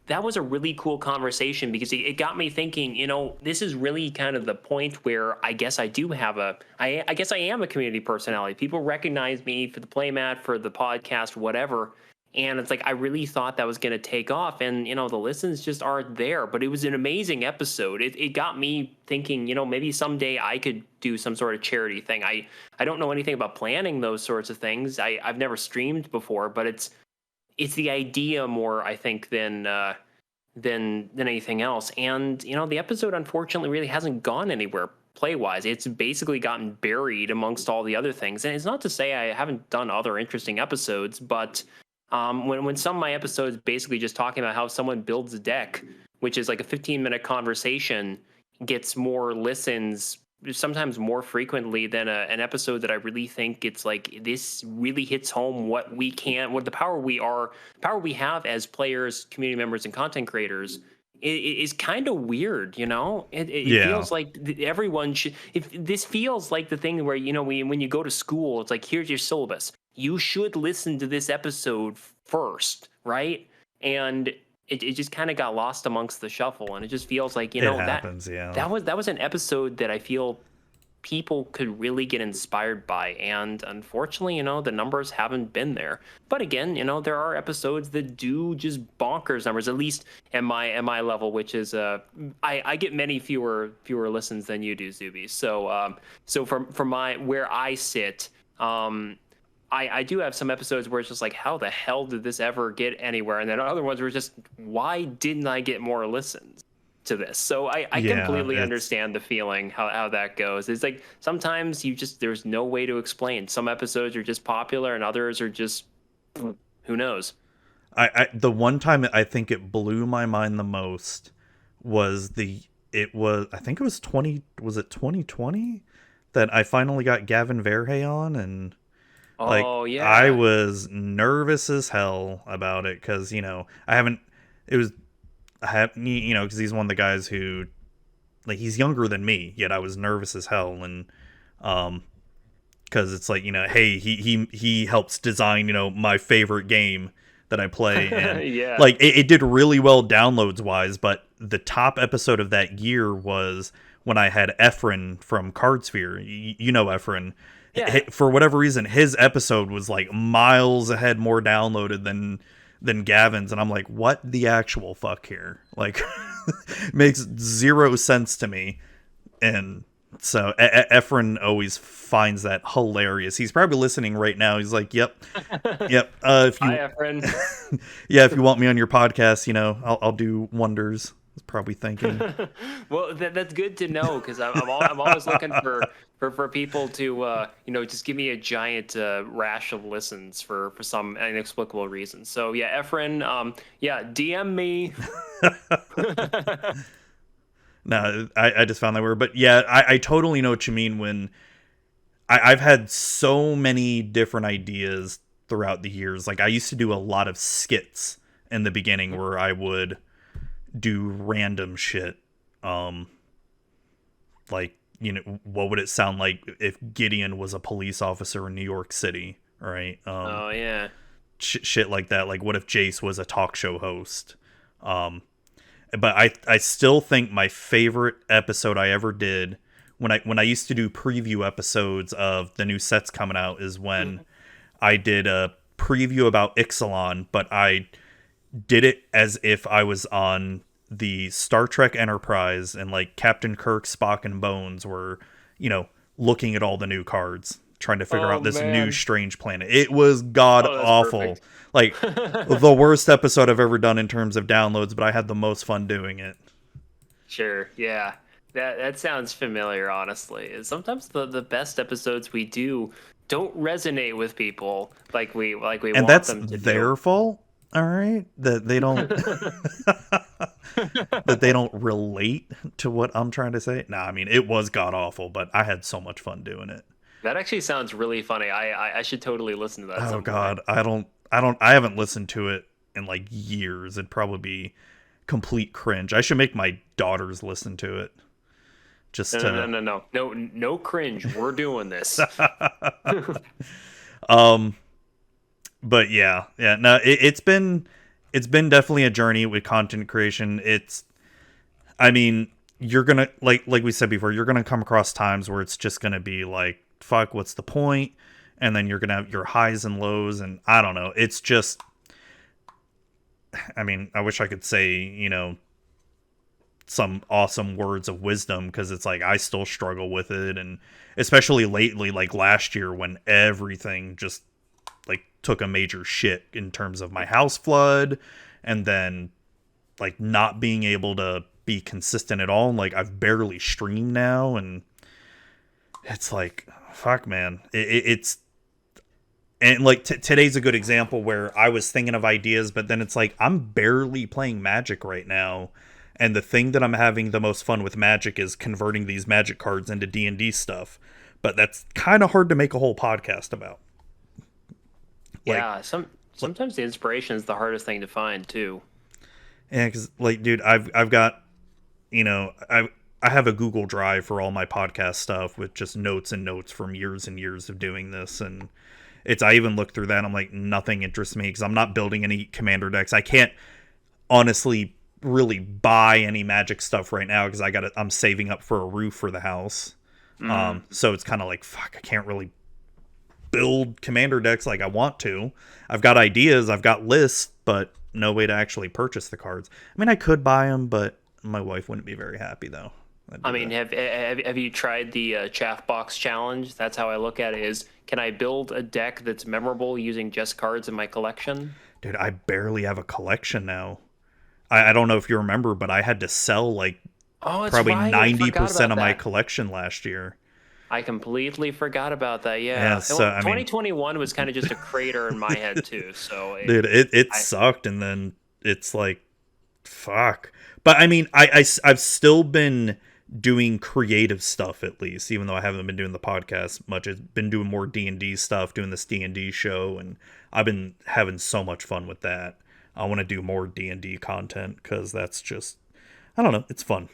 that was a really cool conversation because it got me thinking, this is really kind of the point where I guess I do have I guess I am a community personality. People recognize me for the playmat, for the podcast, whatever. And it's like, I really thought that was going to take off. And, the listens just aren't there. But it was an amazing episode. It got me thinking, maybe someday I could do some sort of charity thing. I don't know anything about planning those sorts of things. I've never streamed before, but it's the idea more, I think, than anything else. And the episode unfortunately really hasn't gone anywhere play wise. It's basically gotten buried amongst all the other things. And it's not to say I haven't done other interesting episodes, but when some of my episodes basically just talking about how someone builds a deck, which is like a 15-minute conversation, gets more listens sometimes more frequently than an episode that I really think it's like this really hits home what the power we have as players, community members, and content creators is kind of weird. It yeah, feels like everyone should. If this feels like the thing where when you go to school, it's like, here's your syllabus. You should listen to this episode first, right? And it just kind of got lost amongst the shuffle, and it just feels like it that happens. Yeah, that was an episode that I feel people could really get inspired by, and unfortunately, the numbers haven't been there. But again, there are episodes that do just bonkers numbers, at least at my level, which is I get many fewer listens than you do, Zuby. So from my where I sit, I do have some episodes where it's just like, how the hell did this ever get anywhere? And then other ones were just, why didn't I get more listens to this? So I yeah. completely It's understand the feeling, how that goes. It's like sometimes there's no way to explain. Some episodes are just popular and others are just, who knows? the one time I think it blew my mind the most was I think it was 2020 that I finally got Gavin Verhey on, and like Oh, I yeah. was nervous as hell about it because I haven't it was I have because he's one of the guys who, like, he's younger than me, yet I was nervous as hell. And because it's like, hey, he helps design my favorite game that I play, and Yeah. like it did really well downloads wise. But the top episode of that year was when I had Efren from Cardsphere. Efren. Yeah. For whatever reason, his episode was like miles ahead more downloaded than Gavin's, and I'm like, what the actual fuck here? Like, makes zero sense to me. And so Efren always finds that hilarious. He's probably listening right now. He's like, "Yep, yep. If Hi, you, Efren. yeah, if you want me on your podcast, I'll do wonders." He's probably thinking. Well, that's good to know because I'm always looking for people to just give me a giant rash of listens for some inexplicable reason. So yeah, Efren, yeah, DM me. No, I just found that weird. But yeah, I totally know what you mean when I've had so many different ideas throughout the years. Like, I used to do a lot of skits in the beginning where I would do random shit. Um, like, what would it sound like if Gideon was a police officer in New York City, right? Oh yeah. Shit like that. Like, what if Jace was a talk show host? Um, but I still think my favorite episode I ever did when I used to do preview episodes of the new sets coming out is when I did a preview about Ixalan, but I did it as if I was on the Star Trek Enterprise, and like Captain Kirk, Spock, and Bones were, looking at all the new cards, trying to figure Oh out this new man. strange planet. It was god Oh, that's awful. perfect. Like the worst episode I've ever done in terms of downloads, but I had the most fun doing it. Sure, yeah. That sounds familiar, honestly. Sometimes the best episodes we do don't resonate with people like we And want that's them to do. their fault, all right? That they don't that they don't relate to what I'm trying to say. Nah, I mean, it was god awful, but I had so much fun doing it. That actually sounds really funny. I should totally listen to that at Oh some point. god, I haven't listened to it in like years. It'd probably be complete cringe. I should make my daughters listen to it just No, no, no, to no, no, no, no cringe. We're doing this. um but yeah, no, it's been definitely a journey with content creation. I mean, you're gonna like we said before, you're gonna come across times where it's just gonna be like, fuck, what's the point? And then you're gonna have your highs and lows, and I don't know. It's just, I mean, I wish I could say, some awesome words of wisdom, because it's like I still struggle with it, and especially lately, like last year when everything just like took a major shit in terms of my house flood, and then like not being able to be consistent at all. And like I've barely streamed now, and it's like, fuck, man. It's and like today's a good example where I was thinking of ideas, but then it's like I'm barely playing Magic right now, and the thing that I'm having the most fun with Magic is converting these Magic cards into D&D stuff. But that's kind of hard to make a whole podcast about. Like, Yeah, sometimes the inspiration is the hardest thing to find too. yeah, because like, dude, I've got, I have a Google Drive for all my podcast stuff with just notes and notes from years and years of doing this, and I even looked through that and I'm like, nothing interests me because I'm not building any commander decks. I can't honestly really buy any Magic stuff right now because I'm saving up for a roof for the house. Mm. So it's kind of like, fuck, I can't really build commander decks like I want to. I've got ideas, I've got lists, but no way to actually purchase the cards. I mean, I could buy them, but my wife wouldn't be very happy though. I mean, have you tried the chaff box challenge? That's how I look at it. Is can I build a deck that's memorable using just cards in my collection? Dude, I barely have a collection now. I don't know if you remember, but I had to sell like Oh, it's probably right. I forgot 90% about of my that. collection last year. I completely forgot about that. Yeah, Yeah. so Well, I mean, 2021 was kind of just a crater in my head too. So dude, it I sucked, and then it's like, fuck. But I mean, I've still been doing creative stuff at least, even though I haven't been doing the podcast much. I've been doing more D&D stuff, doing this D&D show, and I've been having so much fun with that. I want to do more D&D content because that's just, I don't know, it's fun.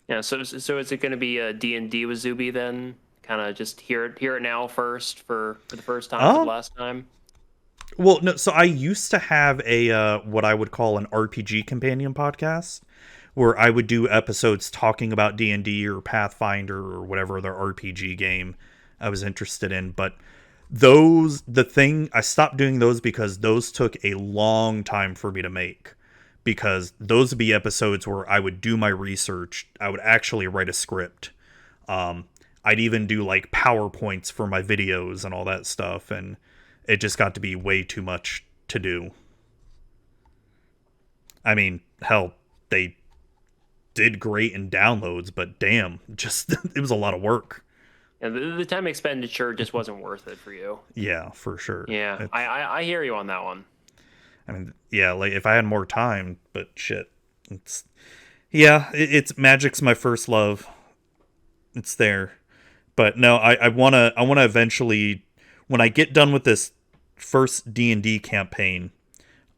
yeah. So is it going to be a D&D with Zuby then? Kind of just hear it now first for the first time for the Um, last time. well, no, so I used to have a what I would call an RPG companion podcast where I would do episodes talking about D&D or Pathfinder or whatever other RPG game I was interested in, but I stopped doing those because those took a long time for me to make, because those would be episodes where I would do my research, I would actually write a script. I'd even do like PowerPoints for my videos and all that stuff, and it just got to be way too much to do. I mean, hell, they did great in downloads, but damn, just it was a lot of work. And the time expenditure just wasn't worth it for you. Yeah, for sure. Yeah, I hear you on that one. I mean, yeah, like if I had more time, but shit, it's yeah, it's Magic's my first love. It's there, but no, I wanna eventually, when I get done with this first D&D campaign,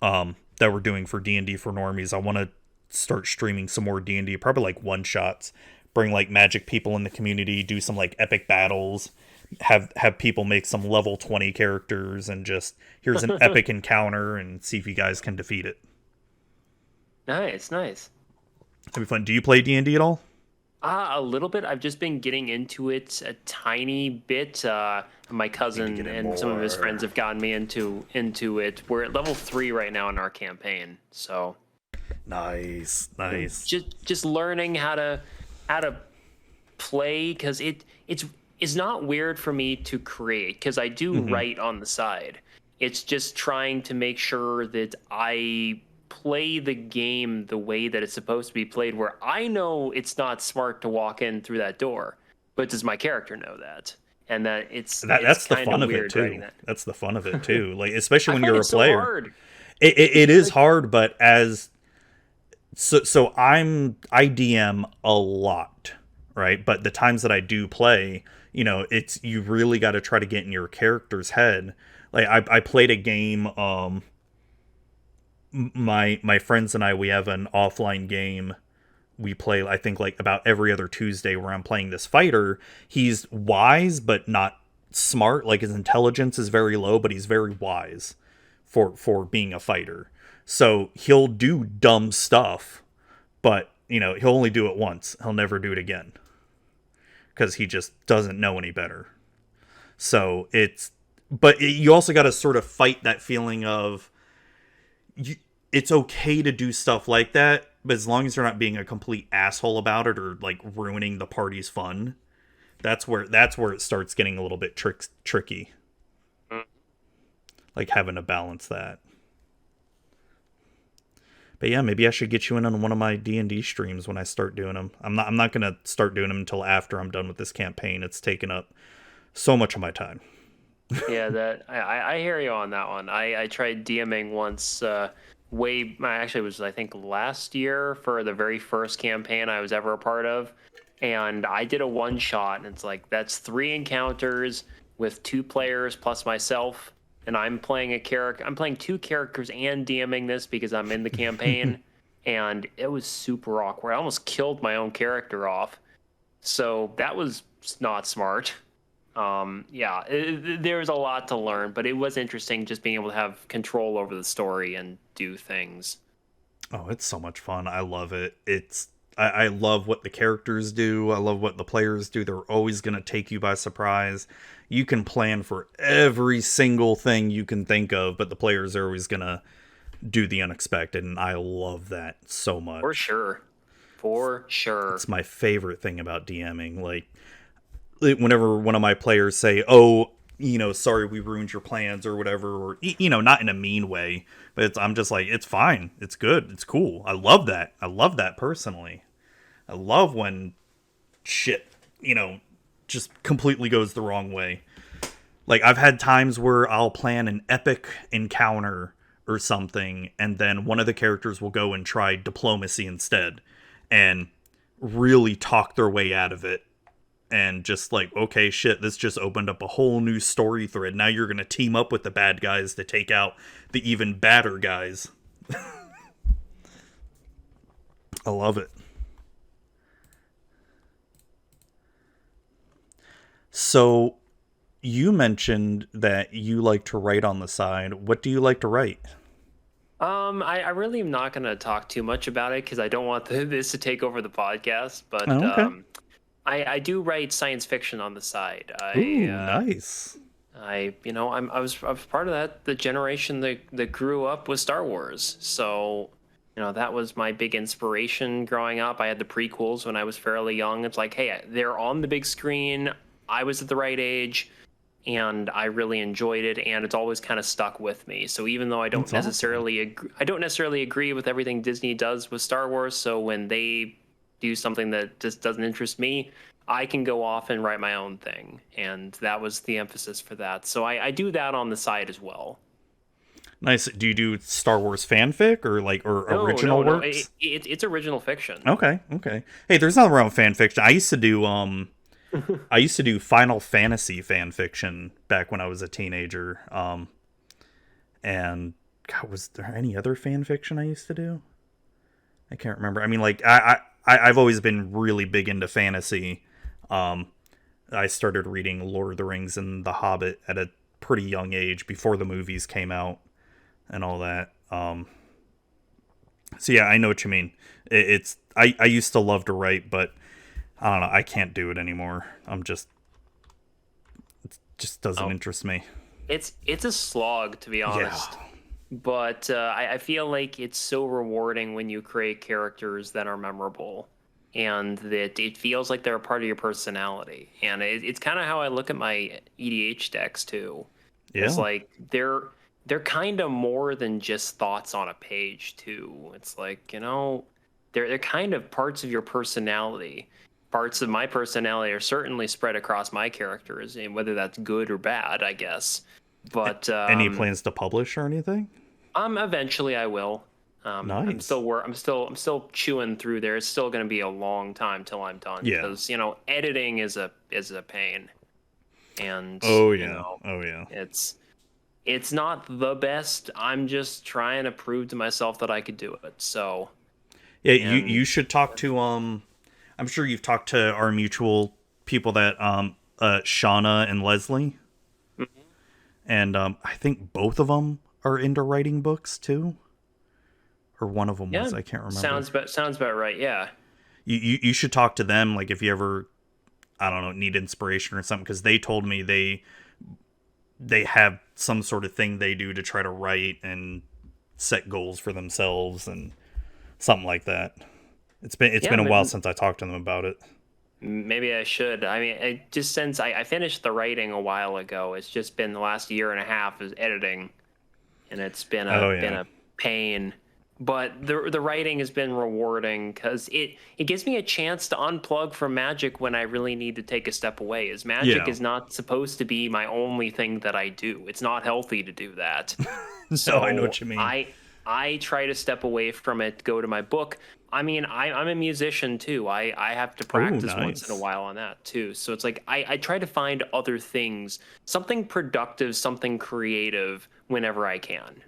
that we're doing for D&D for normies, I want to start streaming some more D&D, probably like one shots, bring like Magic people in the community, do some like epic battles, have people make some level 20 characters, and just here's an epic encounter and see if you guys can defeat it. Nice, nice. That'd be fun. Do you play D&D at all? A little bit. I've just been getting into it a tiny bit. My Need to cousin get in and some of his more. friends have gotten me into it. We're at level 3 right now in our campaign, so Nice, nice. just learning how to play because it's is not weird for me to create because I do Hmm. write on the side. It's just trying to make sure that I play the game the way that it's supposed to be played, where I know it's not smart to walk in through that door, but does my character know that? And that it's That's the kind of fun of it weird writing too. that. That's the fun of it too. Like especially I when find you're a it so player, hard. it is Like, hard. But as so I DM a lot, right? But the times that I do play, it's you really got to try to get in your character's head. Like I played a game. My friends and I, we have an offline game we play, I think, like about every other Tuesday, where I'm playing this fighter. He's wise but not smart. Like his intelligence is very low, but he's very wise for being a fighter. So he'll do dumb stuff, but he'll only do it once. He'll never do it again because he just doesn't know any better. So you also got to sort of fight that feeling of you, it's okay to do stuff like that, but as long as you're not being a complete asshole about it or like ruining the party's fun, that's where it starts getting a little bit tricky. Like having to balance that. But yeah, maybe I should get you in on one of my D&D streams when I start doing them. I'm not gonna start doing them until after I'm done with this campaign. It's taken up so much of my time. yeah, that I hear you on that one. I tried DMing once. Actually, it was I think last year for the very first campaign I was ever a part of, and I did a one shot, and it's like that's 3 encounters with 2 players plus myself, and I'm playing a character. I'm playing 2 characters and DMing this because I'm in the campaign, and it was super awkward. I almost killed my own character off, so that was not smart. Yeah, there's a lot to learn, but it was interesting just being able to have control over the story and do things. Oh, it's so much fun. I love it. I love what the characters do. I love what the players do. They're always going to take you by surprise. You can plan for every single thing you can think of, but the players are always going to do the unexpected, and I love that so For much. sure. For sure. It's my favorite thing about DMing. Like whenever one of my players say, "Oh, sorry we ruined your plans" or whatever, or not in a mean way, but I'm just like, it's fine, it's good, it's cool. I love that. I love that personally. I love when shit, just completely goes the wrong way. Like I've had times where I'll plan an epic encounter or something, and then one of the characters will go and try diplomacy instead, and really talk their way out of it, and just like, okay, shit, this just opened up a whole new story thread. Now you're gonna team up with the bad guys to take out the even badder guys. I love it. So you mentioned that you like to write on the side. What do you like to write? I really am not going to talk too much about it because I don't want this to take over the podcast. But Oh, okay. I do write science fiction on the side. Ooh, nice. I was part of the generation that grew up with Star Wars. So, that was my big inspiration growing up. I had the prequels when I was fairly young. It's like, hey, they're on the big screen. I was at the right age, and I really enjoyed it, and it's always kind of stuck with me. So even though That's awesome. I don't necessarily agree with everything Disney does with Star Wars. So when they do something that just doesn't interest me, I can go off and write my own thing, and that was the emphasis for that. So I do that on the side as well. Nice. Do you do Star Wars fanfic or like or No, original no, no. works? It's original fiction. Okay, okay. Hey, there's nothing wrong with fan fiction. I used to do Final Fantasy fan fiction back when I was a teenager. And God, was there any other fan fiction I used to do? I can't remember. I mean, like I've always been really big into fantasy. Um, I started reading Lord of the Rings and The Hobbit at a pretty young age before the movies came out and all that. So yeah, I know what you mean. I used to love to write, but I don't know. I can't do it anymore. It just doesn't Oh, interest me. it's a slog to be Yeah. honest. But I feel like it's so rewarding when you create characters that are memorable. and that it feels like they're a part of your personality. And it's kind of how I look at my EDH decks too. It's Yeah. like they're kind of more than just thoughts on a page too. It's like, they're kind of parts of your personality. Parts of my personality are certainly spread across my characters, and whether that's good or bad, I guess. But Any plans to publish or anything? eventually I will. Nice. I'm still chewing through there. It's still going to be a long time till I'm done Yeah. because editing is a pain, and Oh yeah. Oh yeah. it's not the best. I'm just trying to prove to myself that I could do it. So, Yeah, and you should talk to I'm sure you've talked to our mutual people that Shauna and Leslie, Mhm. and I think both of them are into writing books too, or one of them yeah, was, I can't remember. sounds about right. Yeah. You should talk to them, like if you ever, I don't know, need inspiration or something, because they told me they have some sort of thing they do to try to write and set goals for themselves and something like that. It's Yeah, been a while since I talked to them about it. maybe I should. I mean, just since I finished the writing a while ago, it's just been the last year and a half is editing, and it's been a Oh been yeah. a pain. But the writing has been rewarding because it gives me a chance to unplug from Magic when I really need to take a step away. As Magic Yeah. is not supposed to be my only thing that I do. It's not healthy to do that. No, I know So what you mean. I try to step away from it, go to my book. I mean, I'm a musician too. I have to Oh, practice once in a nice. while on that too. So it's like I try to find other things, something productive, something creative whenever I can.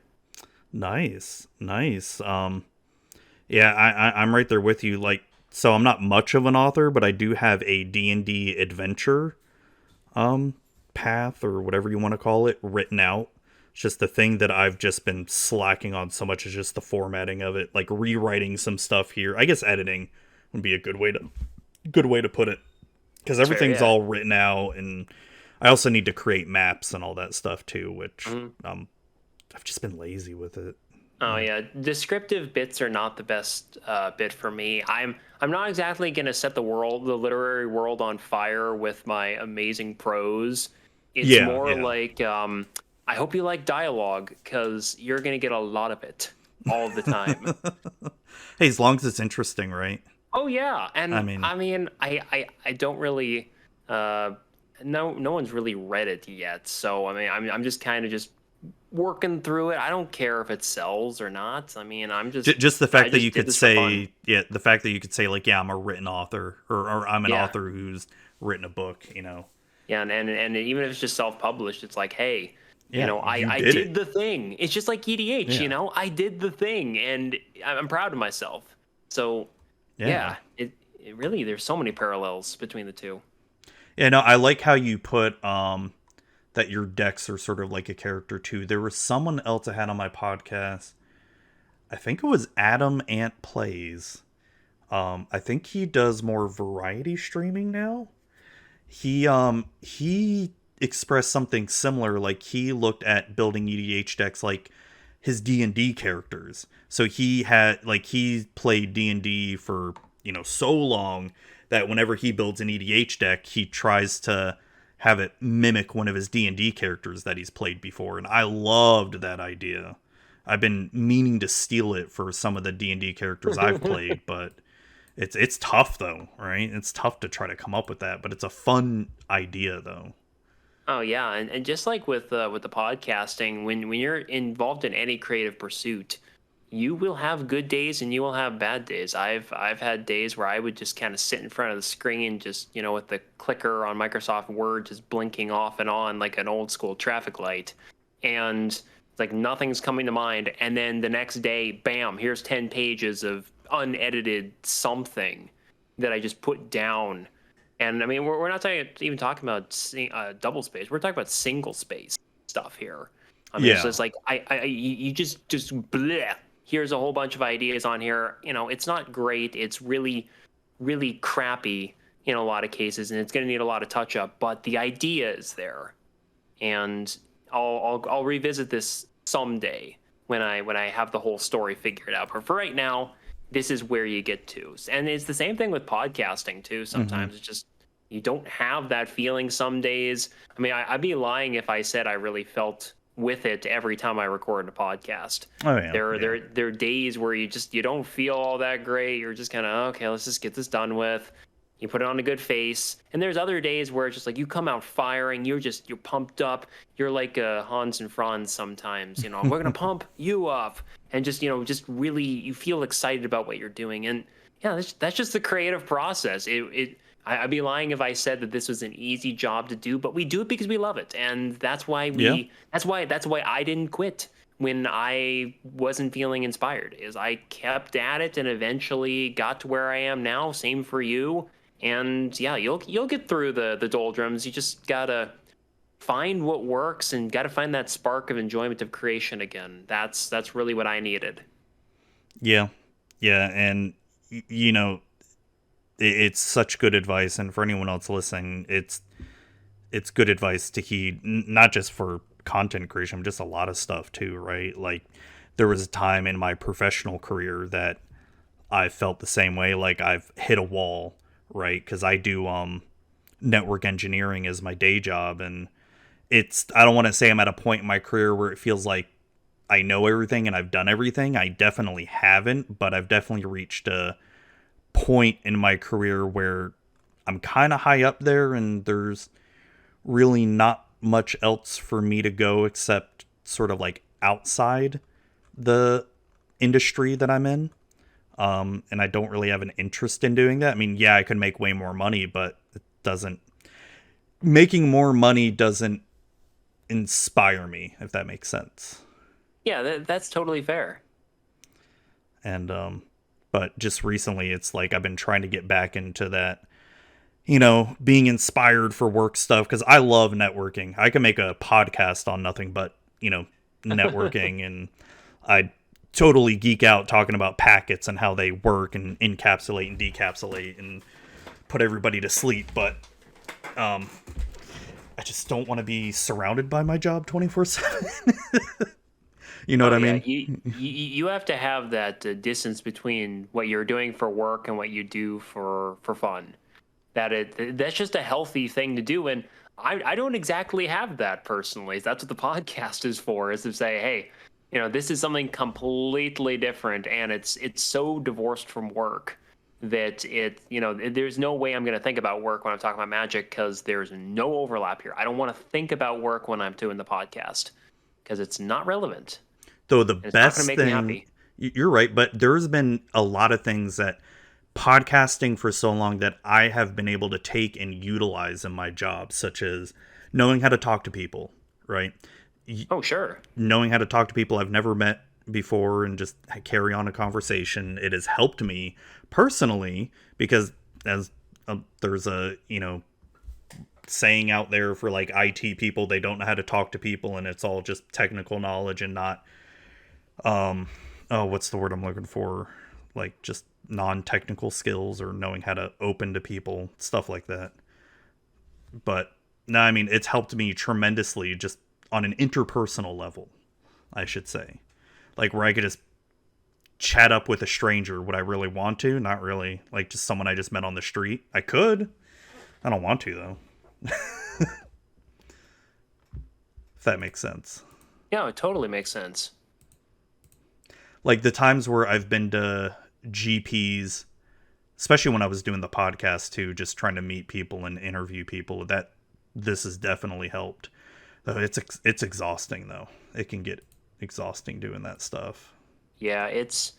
Nice. Nice. Yeah, I'm right there with you. Like, so I'm not much of an author, but I do have a D&D adventure path or whatever you want to call it written out. It's just the thing that I've just been slacking on so much is just the formatting of it, like rewriting some stuff here. I guess editing would be a good way to put it, because It's fair, everything's yeah. all written out, and I also need to create maps and all that stuff too, which Mhm. I've just been lazy with it. Oh Yeah. yeah, descriptive bits are not the best bit for me. I'm not exactly gonna set the literary world on fire with my amazing prose. It's Yeah, more yeah. like I hope you like dialogue because you're gonna get a lot of it all the time. Hey, as long as it's interesting, right? Oh yeah, I and mean, I mean I don't really uh no one's really read it yet, so I mean I'm just kind of just working through it. I don't care if it sells or not. I mean, just the I fact that you just did could this for fun. say, yeah, the fact that you could say, like, yeah, I'm a written author, or I'm an Yeah. author who's written a book, you know. Yeah, and even if it's just self-published, it's like, hey, Yeah, you I did did it. the thing. It's just like EDH, Yeah. I did the thing, and I'm proud of myself. So, Yeah. yeah, it really there's so many parallels between the two. Yeah, no, I like how you put that your decks are sort of like a character too. There was someone else I had on my podcast. I think it was Adam Ant Plays. I think he does more variety streaming now. He expressed something similar, like he looked at building EDH decks like his D&D characters. So he played D&D for, so long that whenever he builds an EDH deck, he tries to have it mimic one of his D&D characters that he's played before, and I loved that idea. I've been meaning to steal it for some of the D&D characters I've played, but it's tough though, right? It's tough to try to come up with that, but it's a fun idea though. Oh yeah, and just like with the podcasting, when you're involved in any creative pursuit, you will have good days and you will have bad days. I've had days where I would just kind of sit in front of the screen, just with the clicker on Microsoft Word just blinking off and on like an old school traffic light, and it's like nothing's coming to mind. And then the next day, bam, here's 10 pages of unedited something that I just put down. And I mean, we're not even talking about double space. We're talking about single space stuff here. I mean, it's Yeah. just like you just bleh. Here's a whole bunch of ideas on here. It's not great. It's really, really crappy in a lot of cases, and it's going to need a lot of touch up. But the idea is there, and I'll revisit this someday when I have the whole story figured out. But for right now, this is where you get to. And it's the same thing with podcasting too. Mm-hmm. Sometimes it's just you don't have that feeling some days. I mean, I'd be lying if I said I really felt with it every time I record a podcast. Oh yeah, There are days where you don't feel all that great. You're just kind of okay, let's just get this done with. You put it on a good face. And there's other days where it's just like you come out firing, you're pumped up. You're like Hans and Franz sometimes, we're gonna pump you up. And just really you feel excited about what you're doing. And yeah, that's just the creative process. I'd be lying if I said that this was an easy job to do, but we do it because we love it. And yeah. that's why I didn't quit when I wasn't feeling inspired. Is I kept at it and eventually got to where I am now. Same for you. And yeah, you'll get through the doldrums. You just gotta find what works and gotta find that spark of enjoyment of creation again. That's really what I needed. Yeah, yeah, and you know, it's such good advice, and for anyone else listening, it's good advice to heed, not just for content creation, but just a lot of stuff too, right? Like, there was a time in my professional career that I felt the same way. Like, I've hit a wall, right? Because I do network engineering as my day job, and I don't want to say I'm at a point in my career where it feels like I know everything and I've done everything. I definitely haven't, but I've definitely reached a point in my career where I'm kind of high up there and there's really not much else for me to go except sort of like outside the industry that I'm in. And I don't really have an interest in doing that. I mean, yeah, I could make way more money, but it doesn't, making more money doesn't inspire me, if that makes sense. Yeah, that's totally fair. And but just recently it's like I've been trying to get back into that, being inspired for work stuff, because I love networking. I can make a podcast on nothing but networking, and I totally geek out talking about packets and how they work and encapsulate and decapsulate and put everybody to sleep. But I just don't want to be surrounded by my job 24/7. You know what Oh I yeah, mean? you have to have that distance between what you're doing for work and what you do for fun. That's just a healthy thing to do, and I don't exactly have that personally. That's what the podcast is for, is to say, hey, this is something completely different, and it's so divorced from work that there's no way I'm going to think about work when I'm talking about Magic, because there's no overlap here. I don't want to think about work when I'm doing the podcast because it's not relevant Though the and it's not going to best make me thing, happy. you're right, but there's been a lot of things that podcasting for so long that I have been able to take and utilize in my job, such as knowing how to talk to people, right? Oh, sure. Knowing how to talk to people I've never met before and just carry on a conversation. It has helped me personally because as there's a, saying out there for like IT people, they don't know how to talk to people and it's all just technical knowledge and not what's the word I'm looking for? Like just non-technical skills or knowing how to open to people, stuff like that. But no, I mean, it's helped me tremendously just on an interpersonal level, I should say. Like where I could just chat up with a stranger. Would I really want to? Not really. Like just someone I just met on the street. I could. I don't want to though. If that makes sense. Yeah, it totally makes sense. Like the times where I've been to GPs, especially when I was doing the podcast too, just trying to meet people and interview people, that this has definitely helped. It's exhausting though. It can get exhausting doing that stuff. Yeah, it's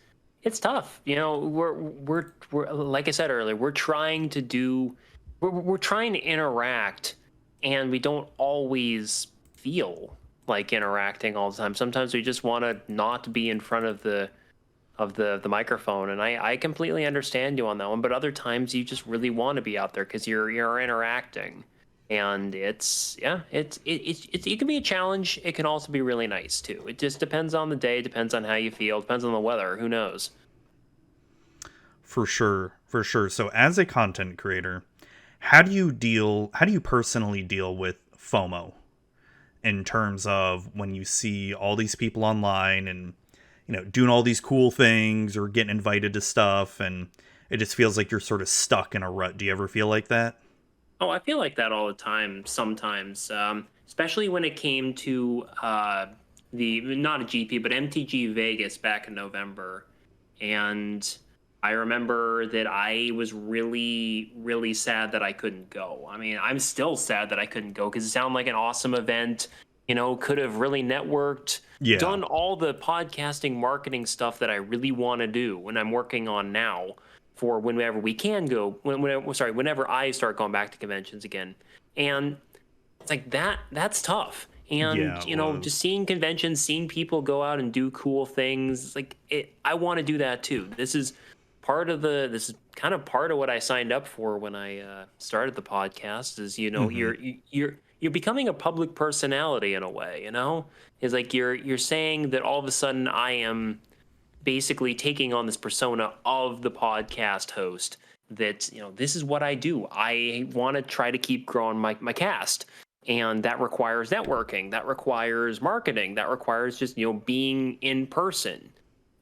tough. We're like I said earlier, we're trying to interact, and we don't always feel like interacting all the time. Sometimes we just want to not be in front of the microphone, and I completely understand you on that one. But other times you just really want to be out there because you're interacting, and it can be a challenge. It can also be really nice too. It just depends on the day, depends on how you feel, depends on the weather. Who knows? For sure, for sure. So as a content creator, how do you personally deal with FOMO in terms of when you see all these people online and doing all these cool things or getting invited to stuff, and it just feels like you're sort of stuck in a rut. Do you ever feel like that? Oh, I feel like that all the time sometimes, especially when it came to the not a GP, but MTG Vegas back in November. And I remember that I was really, really sad that I couldn't go. I mean, I'm still sad that I couldn't go because it sounded like an awesome event. Could have really networked, Yeah. done all the podcasting marketing stuff that I really want to do when I'm working on now for whenever we can go. Whenever I start going back to conventions again, and it's like that's tough. Yeah, And it was. just seeing conventions, seeing people go out and do cool things, it's like I want to do that too. This is kind of part of what I signed up for when I started the podcast. Is Hmm. you're becoming a public personality in a way. It's like you're saying that all of a sudden I am basically taking on this persona of the podcast host, that this is what I do. I want to try to keep growing my cast, and that requires networking, that requires marketing, that requires just being in person.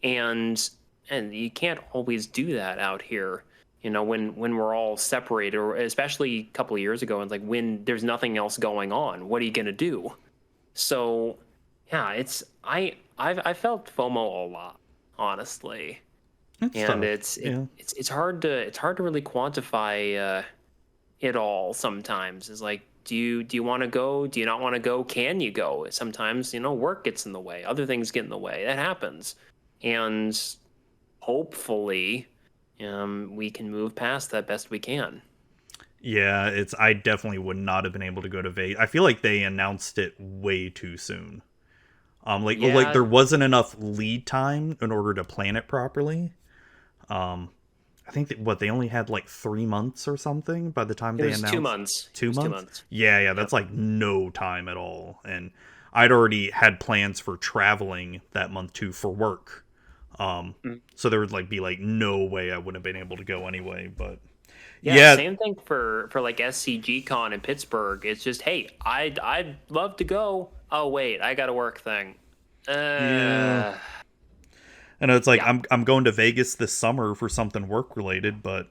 And and you can't always do that out here, when we're all separated, or especially a couple of years ago, and like when there's nothing else going on, what are you going to do? So yeah, I felt FOMO a lot, honestly. It's And tough. Yeah. it's hard to really quantify it all sometimes. It's like, do you want to go? Do you not want to go? Can you go? Sometimes, work gets in the way, other things get in the way. That happens. And hopefully we can move past that best we can. Yeah, I definitely would not have been able to go to Vegas. I feel like they announced it way too soon. Like Yeah, there wasn't enough lead time in order to plan it properly. Um, I think that they only had like 3 months or something by the time it they was two announced months. It two was two months. months. Yeah, Yep. that's like no time at all. And I'd already had plans for traveling that month too for work. So there would like be like no way I would have been able to go anyway. But Yeah, yeah, same thing for like SCG Con in Pittsburgh. It's just, hey, I'd love to go. Oh wait, I got a work thing. yeah. Uh, I know it's like yeah. I'm going to Vegas this summer for something work related, but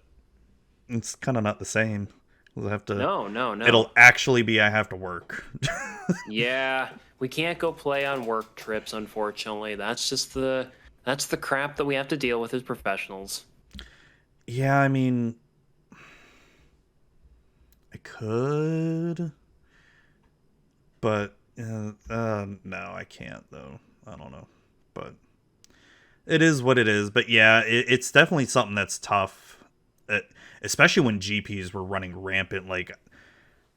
it's kind of not the same. 'Cause I have to. No, no, no. It'll actually be I have to work. Yeah, we can't go play on work trips, unfortunately. That's the crap that we have to deal with as professionals. Yeah, I mean, I could, but no, I can't though. I don't know, but it is what it is. But yeah, it's definitely something that's tough, uh, especially when GPs were running rampant. Like,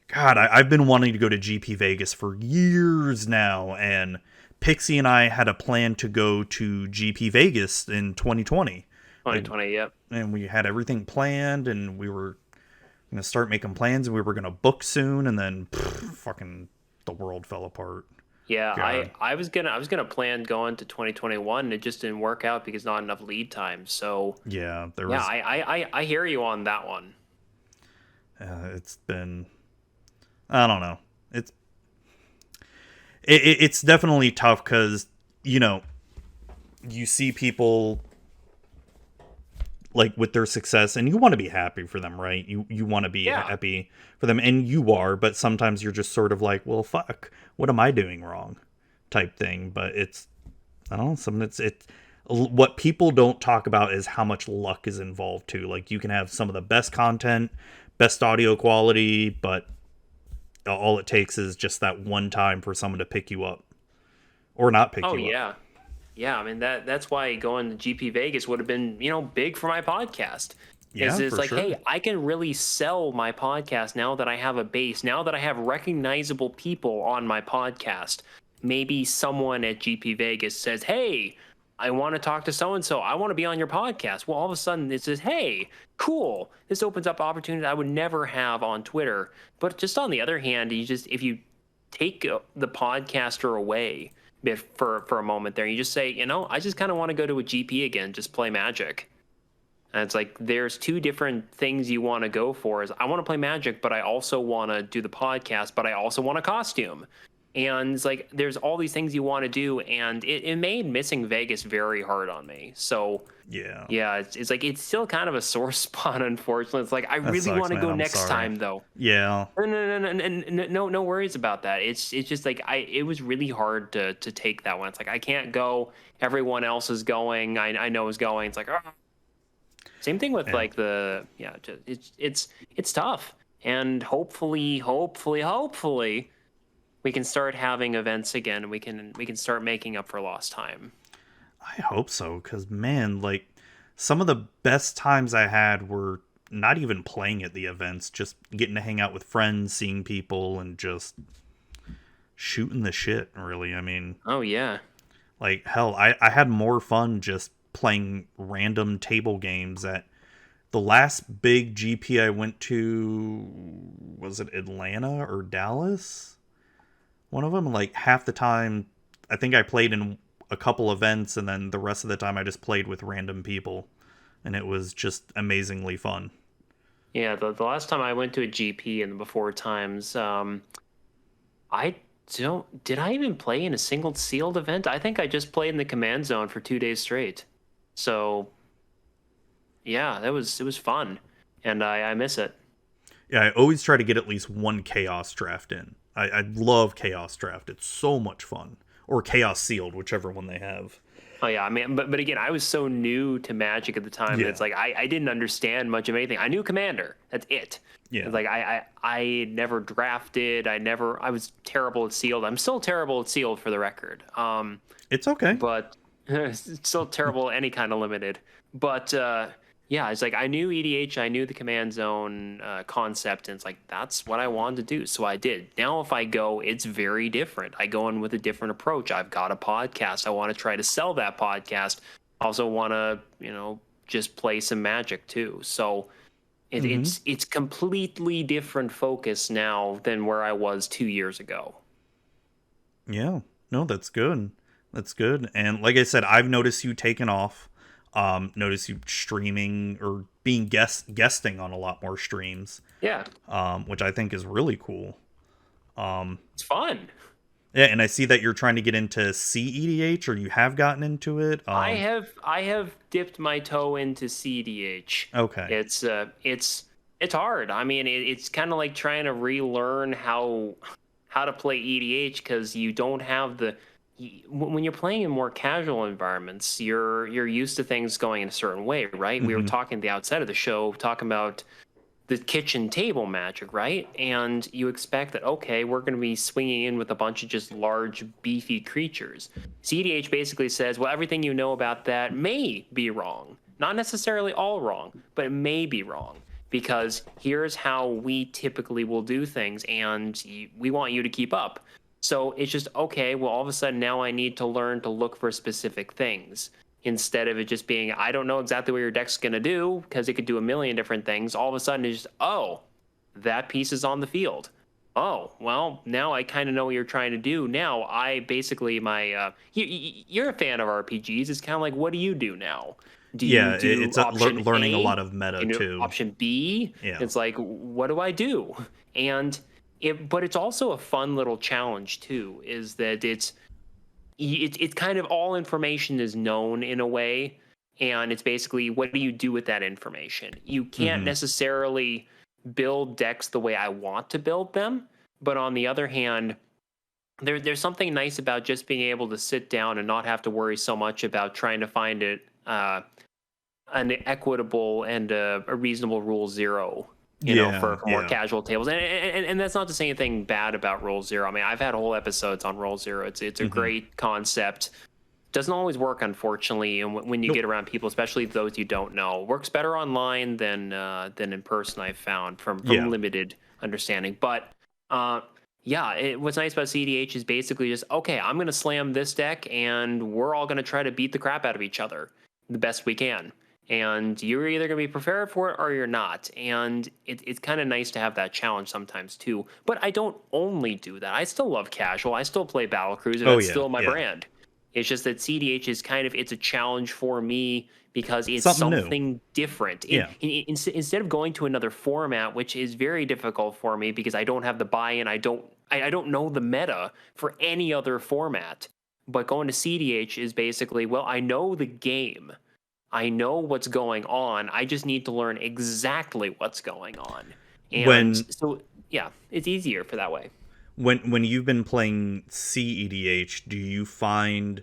God, I've been wanting to go to GP Vegas for years now, and Pixie and I had a plan to go to GP Vegas in 2020. Like, 2020, yep. and we had everything planned, and we were gonna start making plans, and we were gonna book soon, and then fucking the world fell apart. Yeah, God, I was gonna plan going to 2021, and it just didn't work out because not enough lead time. So yeah, there yeah, was. I hear you on that one. It's been. I don't know. It's definitely tough because you know you see people like with their success, and you want to be happy for them, right? You want to be Yeah. happy for them, and you are, but sometimes you're just sort of like, well, fuck, what am I doing wrong, type thing. But it's I don't know. Some it's what people don't talk about is how much luck is involved too. Like you can have some of the best content, best audio quality, but all it takes is just that one time for someone to pick you up or not pick Oh you up. yeah. Yeah, I mean that's why going to GP Vegas would have been, big for my podcast. Is Yeah, it's for like, hey, sure. I can really sell my podcast now that I have a base, now that I have recognizable people on my podcast. Maybe someone at GP Vegas says, "Hey, I want to talk to so and so. I want to be on your podcast." Well, all of a sudden it says, "Hey, cool. This opens up opportunities I would never have on Twitter." But just on the other hand, if you take the podcaster away for a moment there, you just say, I just kind of want to go to a GP again, just play Magic. And it's like there's two different things you want to go for. Is I want to play Magic, but I also want to do the podcast, but I also want a costume. And it's like there's all these things you want to do, and it made missing Vegas very hard on me. So Yeah. yeah, it's like it's still kind of a sore spot, unfortunately. It's like I That really sucks, want to man. go I'm next sorry. time though. Yeah. No worries about that. It's just like it was really hard to take that one. It's like I can't go. Everyone else is going. I know is going. It's like same thing with Yeah. like the yeah. Just, it's tough. And hopefully we can start having events again. And we can start making up for lost time. I hope so, because man, like some of the best times I had were not even playing at the events, just getting to hang out with friends, seeing people, and just shooting the shit, really. I mean, Oh yeah. like, hell, I had more fun just playing random table games at the last big GP I went to. Was it Atlanta or Dallas? One of them, like, half the time, I think I played in a couple events, and then the rest of the time I just played with random people. And it was just amazingly fun. Yeah, the last time I went to a GP and the before times, I don't. Did I even play in a single sealed event? I think I just played in the command zone for 2 days straight. So yeah, it was fun, and I miss it. Yeah, I always try to get at least one Chaos Draft in. I love Chaos Draft. It's so much fun. Or Chaos Sealed, whichever one they have. Oh yeah, I mean, but again, I was so new to Magic at the time, and Yeah. it's like I didn't understand much of anything. I knew Commander. That's it. Yeah. It's like I never drafted. I was terrible at sealed. I'm still terrible at sealed for the record. It's okay. But it's still terrible any kind of limited. But yeah, it's like I knew EDH, I knew the command zone concept, and it's like that's what I wanted to do, so I did. Now, if I go, it's very different. I go in with a different approach. I've got a podcast. I want to try to sell that podcast. I also want to, just play some Magic too. So Hmm. it's completely different focus now than where I was 2 years ago. Yeah. No, that's good. That's good. And like I said, I've noticed you taking off. Noticed you streaming or being guesting on a lot more streams, Yeah, which I think is really cool. it's fun. Yeah, and I see that you're trying to get into CEDH, or you have gotten into it. I have dipped my toe into CDH. Okay. It's hard. I mean, it's kind of like trying to relearn how to play EDH because you don't have when you're playing in more casual environments, you're used to things going in a certain way, right? We were Hmm. talking at the outset of the show talking about the kitchen table magic, right? And you expect that, okay, we're going to be swinging in with a bunch of just large, beefy creatures. CDH basically says, well, everything you know about that may be wrong. Not necessarily all wrong, but it may be wrong because here's how we typically will do things, and we want you to keep up. So it's just, okay, well, all of a sudden now I need to learn to look for specific things instead of it just being I don't know exactly what your deck's going to do because it could do a million different things. All of a sudden it's just that piece is on the field. Oh, well, now I kind of know what you're trying to do. Now I basically you're a fan of RPGs. It's kind of like what do you do now? Do you Yeah, do it's option learning a lot A? of meta You know, too. option B? Yeah. It's like what do I do? And but it's also a fun little challenge too is that it's kind of all information is known in a way, and it's basically what do you do with that information. You can't Hmm. necessarily build decks the way I want to build them, but on the other hand, there's something nice about just being able to sit down and not have to worry so much about trying to find an equitable and a reasonable rule zero, Yeah. for more Yeah. casual tables. And that's not to say anything bad about Roll Zero. I mean, I've had whole episodes on Roll Zero. It's a Hmm. great concept. Doesn't always work, unfortunately, and when you get Nope. around people, especially those you don't know, works better online than in person. I've found from Yeah. limited understanding, but uh, yeah, what's nice about CDH is basically just okay. I'm going to slam this deck, and we're all going to try to beat the crap out of each other the best we can. And you're either going to be prepared for it or you're not. And it's kind of nice to have that challenge sometimes too. But I don't only do that. I still love casual. I still play Battle Cruiser. Oh That's yeah. still my Yeah. brand. It's just that CDH is it's a challenge for me because it's Something new. something different. Yeah. Instead of going to another format, which is very difficult for me because I don't have the buy-in, I don't I don't know the meta for any other format. But going to CDH is basically, well, I know the game. I know what's going on. I just need to learn exactly what's going on. And When so, yeah, it's easier for that way. when you've been playing CEDH, do you find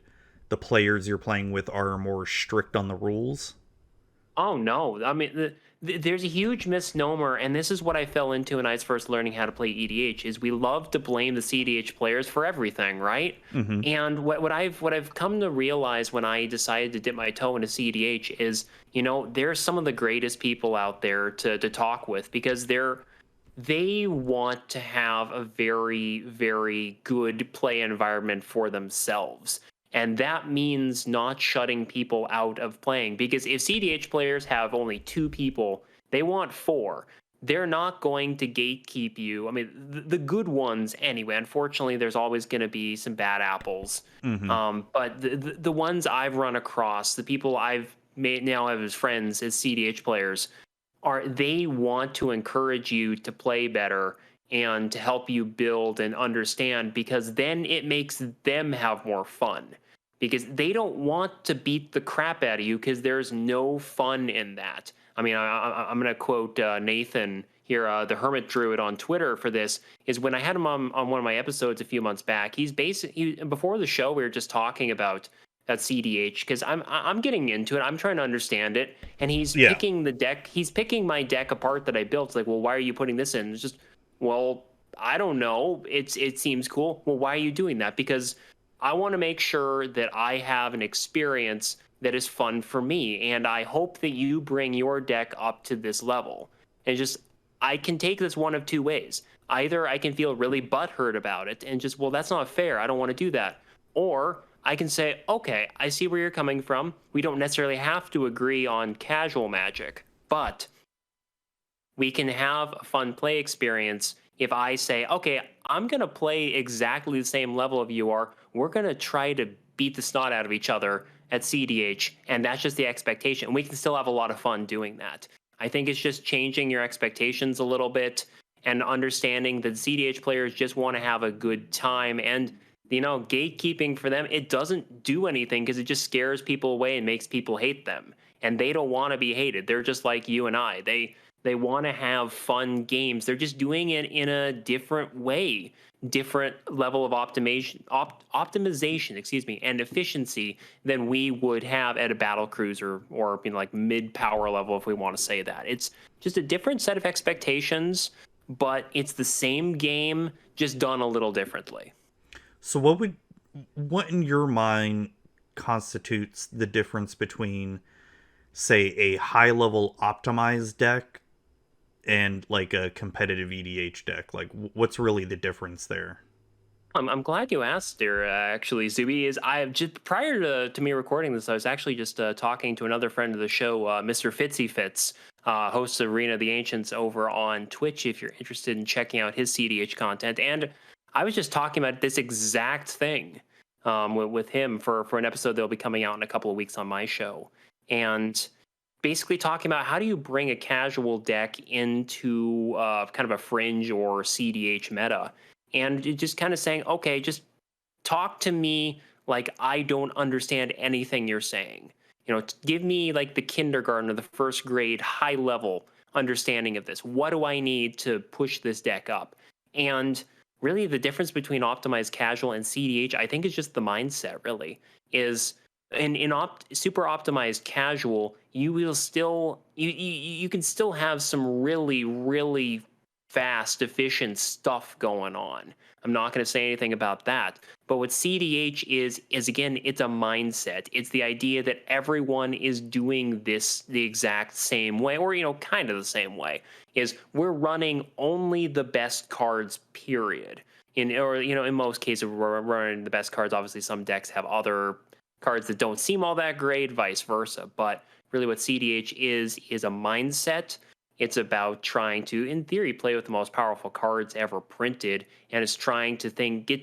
the players you're playing with are more strict on the rules? Oh no! I mean, there's a huge misnomer, and this is what I fell into when I was first learning how to play EDH. Is we love to blame the CDH players for everything, right? Mm-hmm. And what I've come to realize when I decided to dip my toe into CDH is, there's some of the greatest people out there to talk with because they want to have a very, very good play environment for themselves. And that means not shutting people out of playing. Because if CDH players have only two people, they want four. They're not going to gatekeep you. I mean, the good ones anyway. Unfortunately, there's always going to be some bad apples. Mm-hmm. But the ones I've run across, the people I've made now have as friends as CDH players, they want to encourage you to play better and to help you build and understand because then it makes them have more fun because they don't want to beat the crap out of you because there's no fun in that. I mean, I'm going to quote Nathan here, the Hermit Druid on Twitter for this, is when I had him on one of my episodes a few months back, before the show, we were just talking about that CDH because I'm getting into it. I'm trying to understand it, and he's Yeah. picking the deck. He's picking my deck apart that I built. It's like, well, why are you putting this in? It's just, well, I don't know. It seems cool. Well, why are you doing that? Because I want to make sure that I have an experience that is fun for me, and I hope that you bring your deck up to this level. And just, I can take this one of two ways. Either I can feel really butthurt about it and just, well, that's not fair. I don't want to do that. Or I can say, okay, I see where you're coming from. We don't necessarily have to agree on casual magic, but we can have a fun play experience if I say, okay, I'm going to play exactly the same level of you are. We're going to try to beat the snot out of each other at CDH, and that's just the expectation. And we can still have a lot of fun doing that. I think it's just changing your expectations a little bit and understanding that CDH players just want to have a good time. And gatekeeping for them, it doesn't do anything because it just scares people away and makes people hate them. And they don't want to be hated. They're just like you and I. They want to have fun games. They're just doing it in a different way, different level of optimization, excuse me, and efficiency than we would have at a battle cruiser or like mid power level, if we want to say that. It's just a different set of expectations, but it's the same game, just done a little differently. So what in your mind constitutes the difference between, say, a high level optimized deck and like a competitive EDH deck? Like, what's really the difference there? I'm glad you asked there, actually, Zuby. Is I have just prior to me recording this, I was actually just talking to another friend of the show, Mr. Fitzy Fitz, hosts of Arena of the Ancients over on Twitch, if you're interested in checking out his CDH content. And I was just talking about this exact thing with him for an episode that'll be coming out in a couple of weeks on my show. And basically talking about how do you bring a casual deck into kind of a fringe or CDH meta, and just kind of saying, okay, just talk to me like I don't understand anything you're saying. Give me like the kindergarten or the first grade high level understanding of this. What do I need to push this deck up? And really, the difference between optimized casual and CDH, I think, is just the mindset. Really, is super optimized casual, you will still you can still have some really, really fast, efficient stuff going on. I'm not going to say anything about that. But what CDH is again, it's a mindset. It's the idea that everyone is doing this the exact same way, or kind of the same way. Is we're running only the best cards, period. In most cases, we're running the best cards. Obviously, some decks have other cards that don't seem all that great, vice versa. But really, what CDH is a mindset. It's about trying to, in theory, play with the most powerful cards ever printed, and it's trying to get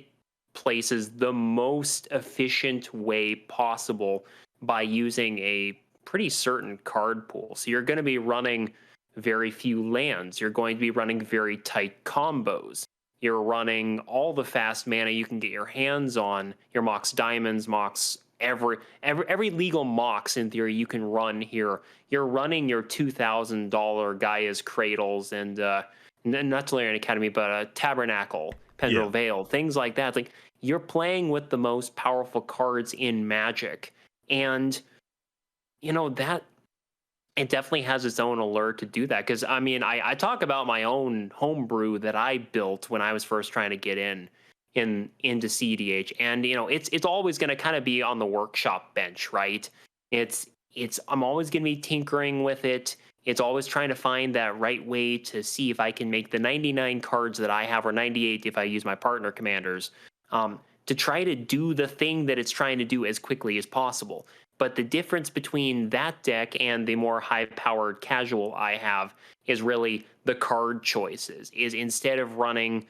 places the most efficient way possible by using a pretty certain card pool. So you're going to be running very few lands. You're going to be running very tight combos. You're running all the fast mana you can get your hands on. Your Mox Diamonds, Mox every legal Mox in theory you can run here. You're running your $2,000 Gaia's Cradles and not Tolarian Academy, but Tabernacle, Yeah. Pendrell Veil, things like that. It's like you're playing with the most powerful cards in Magic, and that it definitely has its own alert to do that. Because I mean, I talk about my own homebrew that I built when I was first trying to get into CDH, and it's always going to kind of be on the workshop bench, right? It's I'm always going to be tinkering with it. It's always trying to find that right way to see if I can make the 99 cards that I have, or 98 if I use my partner commanders, to try to do the thing that it's trying to do as quickly as possible. But the difference between that deck and the more high-powered casual I have is really the card choices. Is instead of running,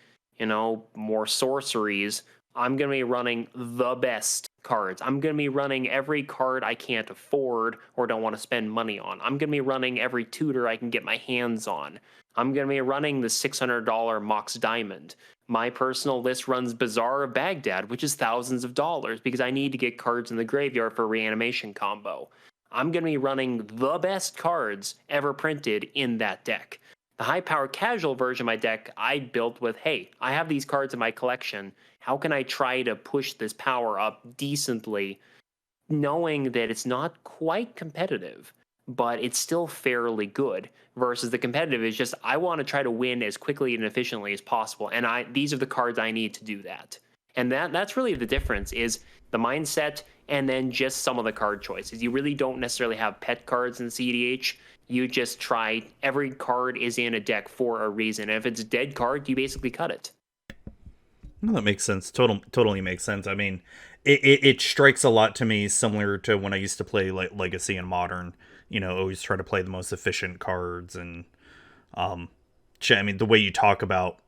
more sorceries, I'm going to be running the best cards. I'm going to be running every card I can't afford or don't want to spend money on. I'm going to be running every tutor I can get my hands on. I'm going to be running the $600 Mox Diamond. My personal list runs Bazaar of Baghdad, which is thousands of dollars because I need to get cards in the graveyard for reanimation combo. I'm going to be running the best cards ever printed in that deck. The high power casual version of my deck I built with, hey, I have these cards in my collection. How can I try to push this power up decently, knowing that it's not quite competitive, but it's still fairly good? Versus the competitive is just, I want to try to win as quickly and efficiently as possible, and these are the cards I need to do that. And that's really the difference, is the mindset and then just some of the card choices. You really don't necessarily have pet cards in CDH. You just try, every card is in a deck for a reason. And if it's a dead card, you basically cut it. No, that makes sense. Totally makes sense. I mean, it strikes a lot to me similar to when I used to play like Legacy and Modern. Always try to play the most efficient cards, and I mean, the way you talk about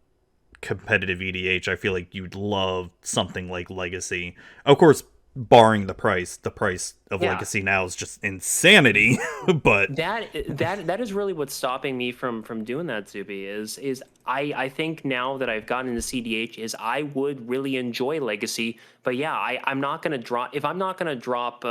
competitive EDH, I feel like you'd love something like Legacy. Of course, barring the price. The price of Yeah. Legacy now is just insanity. But That is really what's stopping me from doing that, Zuby, is I think now that I've gotten into CDH is I would really enjoy Legacy, but yeah, I'm not gonna drop, if I'm not gonna drop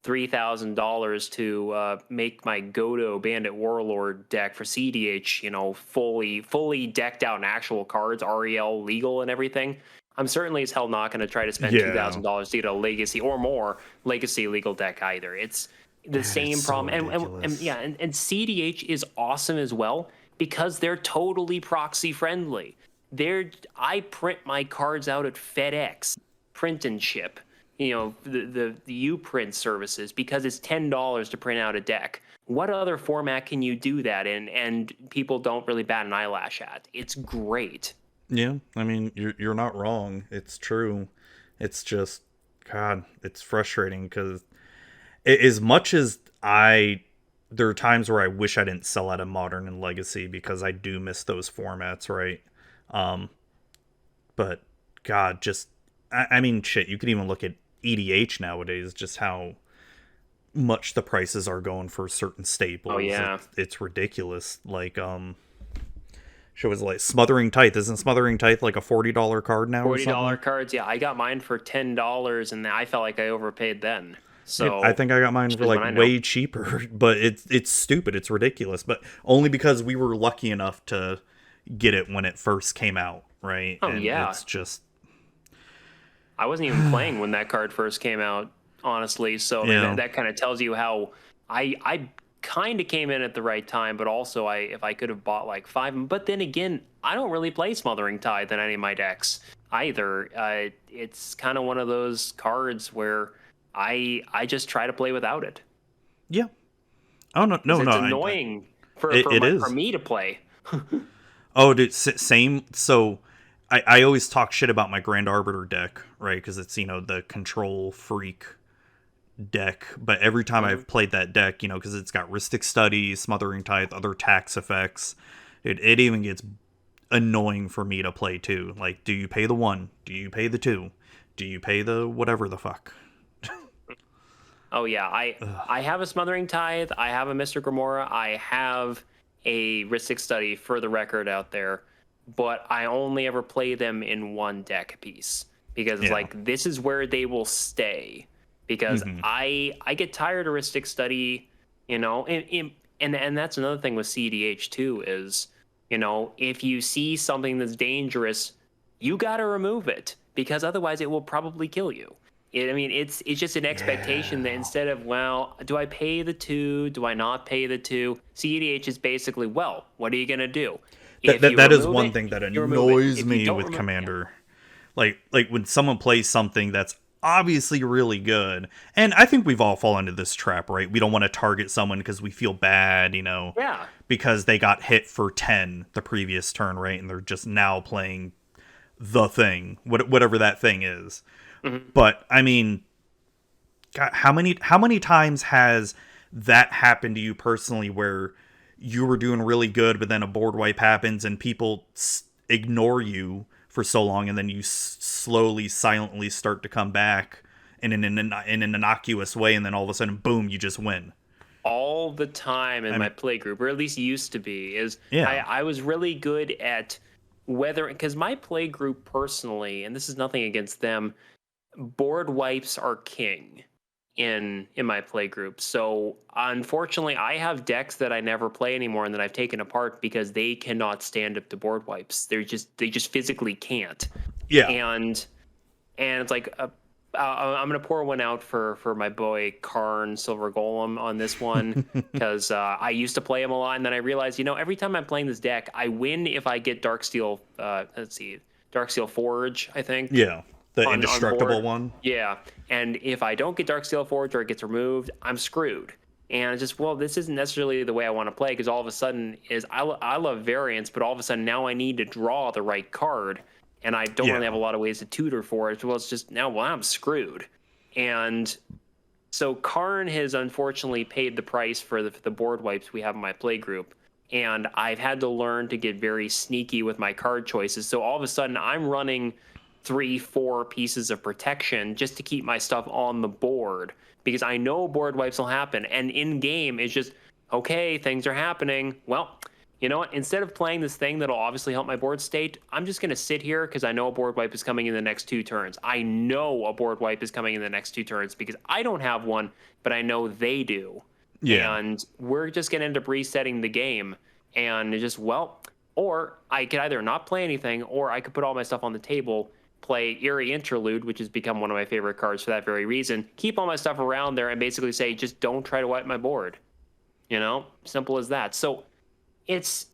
$3,000 to make my Godo Bandit Warlord deck for CDH, fully decked out in actual cards, REL legal and everything. I'm certainly as hell not going to try to spend yeah, $2,000 to get a Legacy or more Legacy legal deck either. It's the it's same so problem, and ridiculous. yeah, and CDH is awesome as well because they're totally proxy friendly. I print my cards out at FedEx, print and ship. The Uprint services, because it's $10 to print out a deck. What other format can you do that in? And people don't really bat an eyelash at. It's great. Yeah, I mean, you're not wrong. It's true. It's just, God, it's frustrating because as much as there are times where I wish I didn't sell out of Modern and Legacy because I do miss those formats, right? Um, but God, just I mean, shit. You could even look at EDH nowadays, just how much the prices are going for certain Oh staples. yeah. It's ridiculous. Like show was like Smothering Tithe. Isn't Smothering Tithe like a $40 card now or $40 something? cards. Yeah, I got mine for $10 and I felt like I overpaid then. I So think I got mine for choose like what I know. way cheaper, but it's stupid. It's ridiculous, but only because we were lucky enough to get it when it first came out, right? Oh And yeah. it's just I wasn't even playing when that card first came out, honestly. So I you mean know, that kind of tells you how I kind of came in at the right time, but also if I could have bought like five. But then again, I don't really play Smothering Tithe in any of my decks either. It's kind of one of those cards where I just try to play without it yeah. Oh no, because no, no. it's annoying It for is. me to play. Oh, dude, same. So, I always talk shit about my Grand Arbiter deck, right? Because it's the control freak deck. But every time Mhm. I've played that deck, because it's got Rhystic Study, Smothering Tithe, other tax effects, it even gets annoying for me to play too. Like, do you pay the one? Do you pay the two? Do you pay the whatever the fuck? Oh yeah, I have a Smothering Tithe, I have a Mr. Grimora, I have a Rhystic Study for the record out there. but I only ever play them in one deck piece because it's Yeah. like this is where they will stay. Because Hmm. I get tired of Ristic Study, you know, and that's another thing with CDH too is, you know, if you see something that's dangerous, you got to remove it because otherwise it will probably kill you. I mean, it's just an expectation that Yeah. instead of, well, do I pay the two? Do I not pay the two? CEDH is basically, well, what are you gonna do? That, If that you that is remove one it, thing that you remove it. annoys If you me don't with remove, yeah, Commander. Like when someone plays something that's obviously really good, and I think we've all fallen into this trap, right? We don't want to target someone because we feel bad, yeah, because they got hit for 10 the previous turn, right? And they're just now playing the thing, whatever that thing is. hmm But I mean, God, how many times has that happened to you personally where you were doing really good, but then a board wipe happens and people ignore you for so long, and then you slowly, silently start to come back in an innocuous way, and then all of a sudden, boom, you just win. all the time in I my mean, play group, or at least used to be, is yeah, I was really good at whether because my play group personally, and this is nothing against them, board wipes are king in my play group. So unfortunately, I have decks that I never play anymore and that I've taken apart because they cannot stand up to board wipes. They just physically can't. yeah, And it's like I'm gonna pour one out for my boy Karn Silver Golem on this one because I used to play him a lot, and then I realized, you know, every time I'm playing this deck, I win if I get Darksteel. Let's see, Darksteel Forge, I think, yeah, the on indestructible board. one. Yeah, and if I don't get Darksteel Forge or it gets removed, I'm screwed. And it's just, well, this isn't necessarily the way I want to play because all of a sudden is I love variance, but all of a sudden now I need to draw the right card, and I don't really have Yeah, a lot of ways to tutor for it. Well, it's just now, well, I'm screwed. And so Karn has unfortunately paid the price for the board wipes we have in my play group. And I've had to learn to get very sneaky with my card choices. So all of a sudden, I'm running 3, 4 pieces of protection just to keep my stuff on the board because I know board wipes will happen. And in game, it's just, okay, things are happening. Well, you know what? Instead of playing this thing that'll obviously help my board state, I'm just going to sit here because I know a board wipe is coming in the next 2 turns. I know a board wipe is coming in the next 2 turns because I don't have one, but I know they do. yeah, And we're just going to end up resetting the game. And it just, well, or I could either not play anything, or I could put all my stuff on the table, play Eerie Interlude, which has become one of my favorite cards for that very reason, keep all my stuff around there, and basically say, just don't try to wipe my board. You know, simple as that. So it's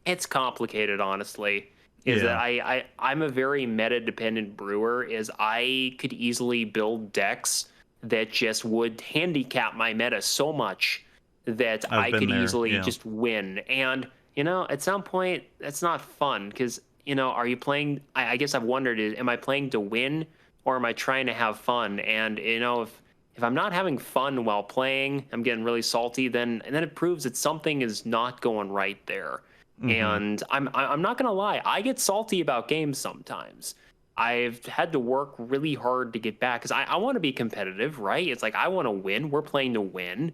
it's complicated, honestly. Is that yeah. I'm a very meta dependent brewer. Is I could easily build decks that just would handicap my meta so much that I've I been could there. easily Yeah, just win. And you know, at some point, that's not fun because you know, are you playing? I guess I've wondered: is am I playing to win or am I trying to have fun? And you know, if I'm not having fun while playing, I'm getting really salty. Then it proves that something is not going right there. hmm, And I'm not gonna lie, I get salty about games sometimes. I've had to work really hard to get back because I want to be competitive, right? It's like I want to win. We're playing to win.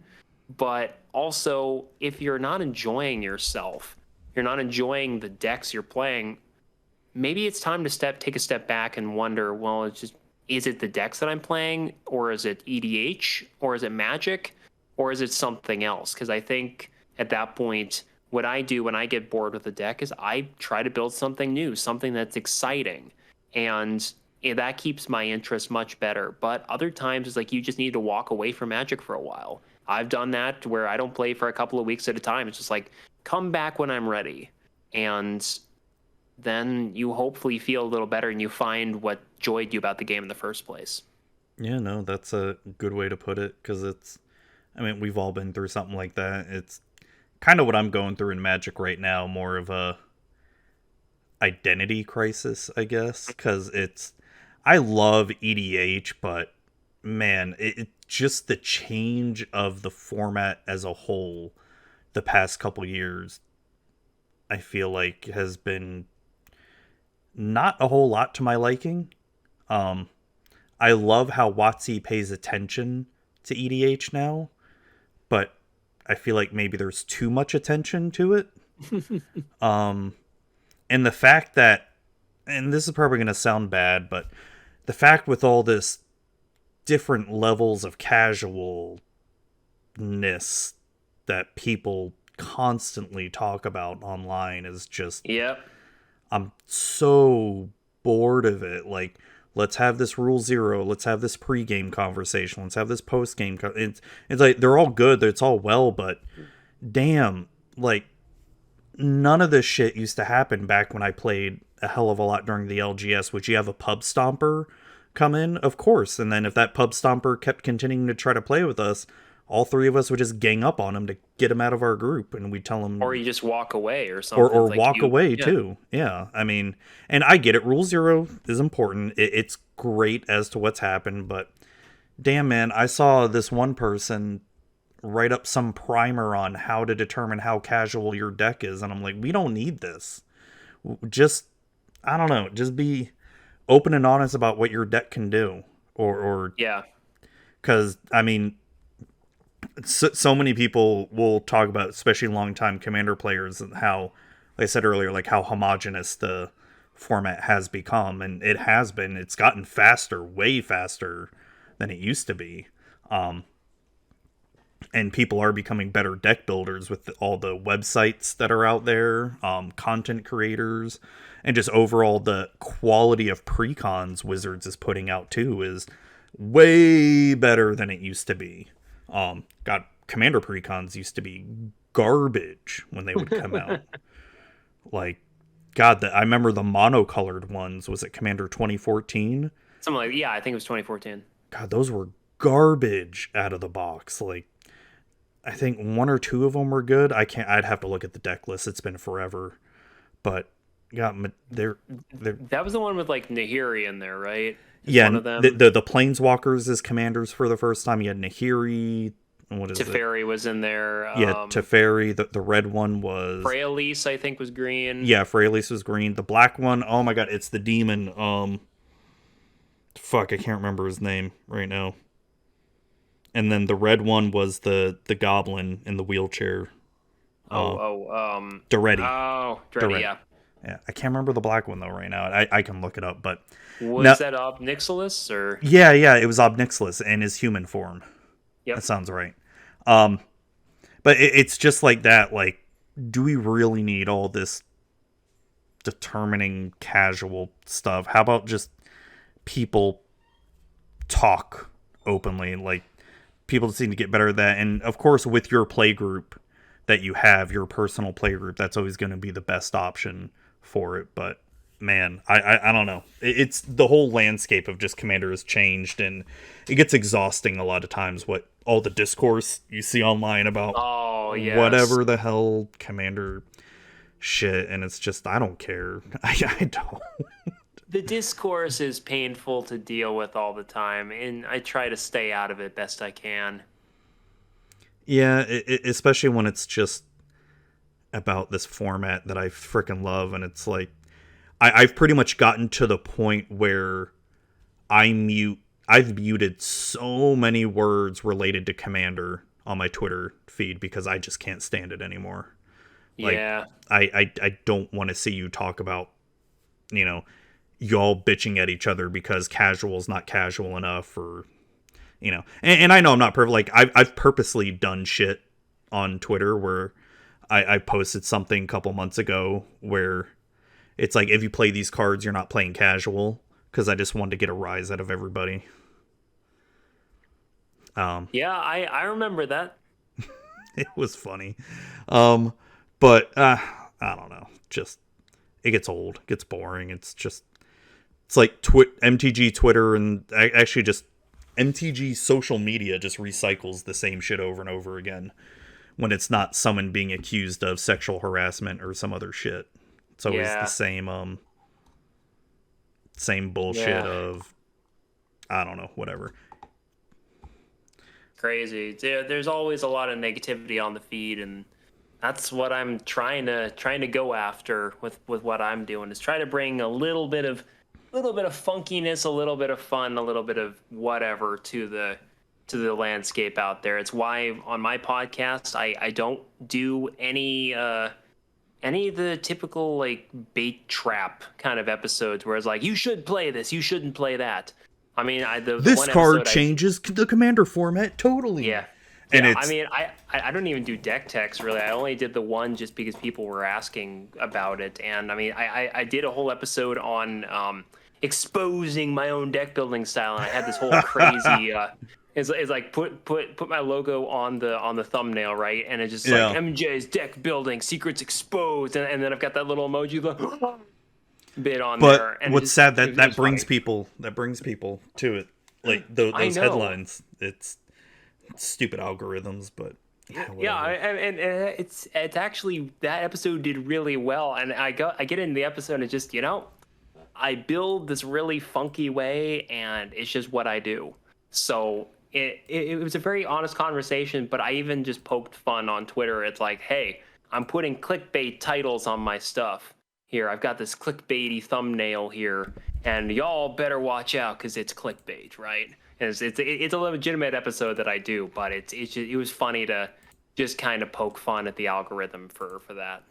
But also, if you're not enjoying yourself, you're not enjoying the decks you're playing, maybe it's time to take a step back and wonder, well, it's just is it the decks that I'm playing, or is it EDH, or is it Magic, or is it something else? Because I think at that point, what I do when I get bored with a deck is I try to build something new, something that's exciting, and that keeps my interest much better. But other times, it's like you just need to walk away from Magic for a while. I've done that where I don't play for a couple of weeks at a time. It's just like come back when I'm ready, and then you hopefully feel a little better and you find what joyed you about the game in the first place. yeah. No, that's a good way to put it because it's. I mean, we've all been through something like that. It's kind of what I'm going through in Magic right now, more of a identity crisis, I guess, because it's I love EDH, but man, it just the change of the format as a whole the past couple years, I feel like has been not a whole lot to my liking. Um, I love how WotC pays attention to EDH now, but I feel like maybe there's too much attention to it. And the fact that, and this is probably going to sound bad, but the fact with all this different levels of casualness that people constantly talk about online is just, Yep. I'm so bored of it. Like, let's have this rule zero. Let's have this pre-game conversation. Let's have this post-game. It's like they're all good. It's all well, but damn, like none of this shit used to happen back when I played a hell of a lot during the LGS. Which you have a pub stomper come in, of course, and then if that pub stomper kept continuing to try to play with us, all three of us would just gang up on him to get him out of our group, and we'd tell Or him you just walk away or or something. or Like walk you, away yeah. too. Yeah, I mean, and I get it. Rule zero is important. It's great as to what's happened, but damn man, I saw this one person write up some primer on how to determine how casual your deck is, and I'm like, we don't need this. Just I don't know, just be open and honest about what your deck can do, or Yeah. because I mean, so many people will talk about, especially longtime commander players, and how, like I said earlier, like how homogenous the format has become, and it has been. It's gotten faster, way faster than it used to be. Um, and people are becoming better deck builders with all the websites that are out there, content creators, and just overall the quality of precons Wizards is putting out too is way better than it used to be. God, Commander precons used to be garbage when they would come out. Like, God, I remember the monocolored ones. Was it Commander 2014? Something like, yeah, I think it was 2014. God, those were garbage out of the box. Like, I think one or two of them were good. I can't. I'd have to look at the deck list. It's been forever, but yeah, they're That was the one with like Nahiri in there, right? Is one yeah. of The, them. the planeswalkers as commanders for the first time. You had Nahiri. What is it? Teferi was in there. Yeah, Teferi. The red one was Freyalise, I think, was green. yeah. Freyalise was green. The black one. Oh my god, it's the demon. Fuck, I can't remember his name right now. And then the red one was the goblin in the wheelchair. Oh, Um, Doretti. oh, Dreddy, Doretti. yeah. Yeah, I can't remember the black one though right now. I can look it up, but no, Was that Obnixilis or? yeah, it was Obnixilis in his human form. That Yep. sounds right. Um, but it's just like that. Like, do we really need all this determining casual stuff? How about just people talk openly? Like, people just need to get better at that. And of course, with your play group that you have, your personal play group, that's always going to be the best option for it. But man, I don't know. It's the whole landscape of just Commander has changed, and it gets exhausting a lot of times. What all the discourse you see online about Oh, yes. whatever the hell Commander shit, and it's just I don't care. I don't. The discourse is painful to deal with all the time, and I try to stay out of it best I can. Yeah, especially when it's just about this format that I freaking love, and it's like I've pretty much gotten to the point where I've muted so many words related to Commander on my Twitter feed because I just can't stand it anymore. Like Yeah. I don't want to see you talk about, you know, y'all bitching at each other because casual is not casual enough, or and I know I'm not perfect. Like I've purposely done shit on Twitter where I posted something a couple months ago where it's like, if you play these cards, you're not playing casual, because I just wanted to get a rise out of everybody. Yeah, I remember that. It was funny. Um, but I don't know. Just it gets old, it gets boring. It's like MTG Twitter, and actually just MTG social media just recycles the same shit over and over again when it's not someone being accused of sexual harassment or some other shit. It's always the Yeah. same bullshit Yeah. of I don't know, whatever. Crazy. There's always a lot of negativity on the feed, and that's what I'm trying to go after with what I'm doing, is try to bring a little bit of funkiness, a little bit of fun, a little bit of whatever to the landscape out there. It's why on my podcast I don't do any of the typical like bait trap kind of episodes where it's like, you should play this, you shouldn't play that. I mean, the This one card episode I changes the commander format totally. yeah. And Yeah, I it's mean, I don't even do deck techs really. I only did the one just because people were asking about it, and I mean, I did a whole episode on exposing my own deck building style, and I had this whole crazy it's like put my logo on the thumbnail, right, and it's just like yeah. MJ's deck building secrets exposed, and then I've got that little emoji the bit on But there, and what's sad that it was funny. that brings people to it. Like I those know. headlines. It's stupid algorithms, but yeah, Yeah, whatever. and it's actually that episode did really well, and I get in the episode and it's just I build this really funky way, and it's just what I do. So it was a very honest conversation, but I even just poked fun on Twitter. It's like, hey, I'm putting clickbait titles on my stuff here. I've got this clickbaity thumbnail here, and y'all better watch out because it's clickbait, right? And it's a legitimate episode that I do, but it was funny to just kind of poke fun at the algorithm for that.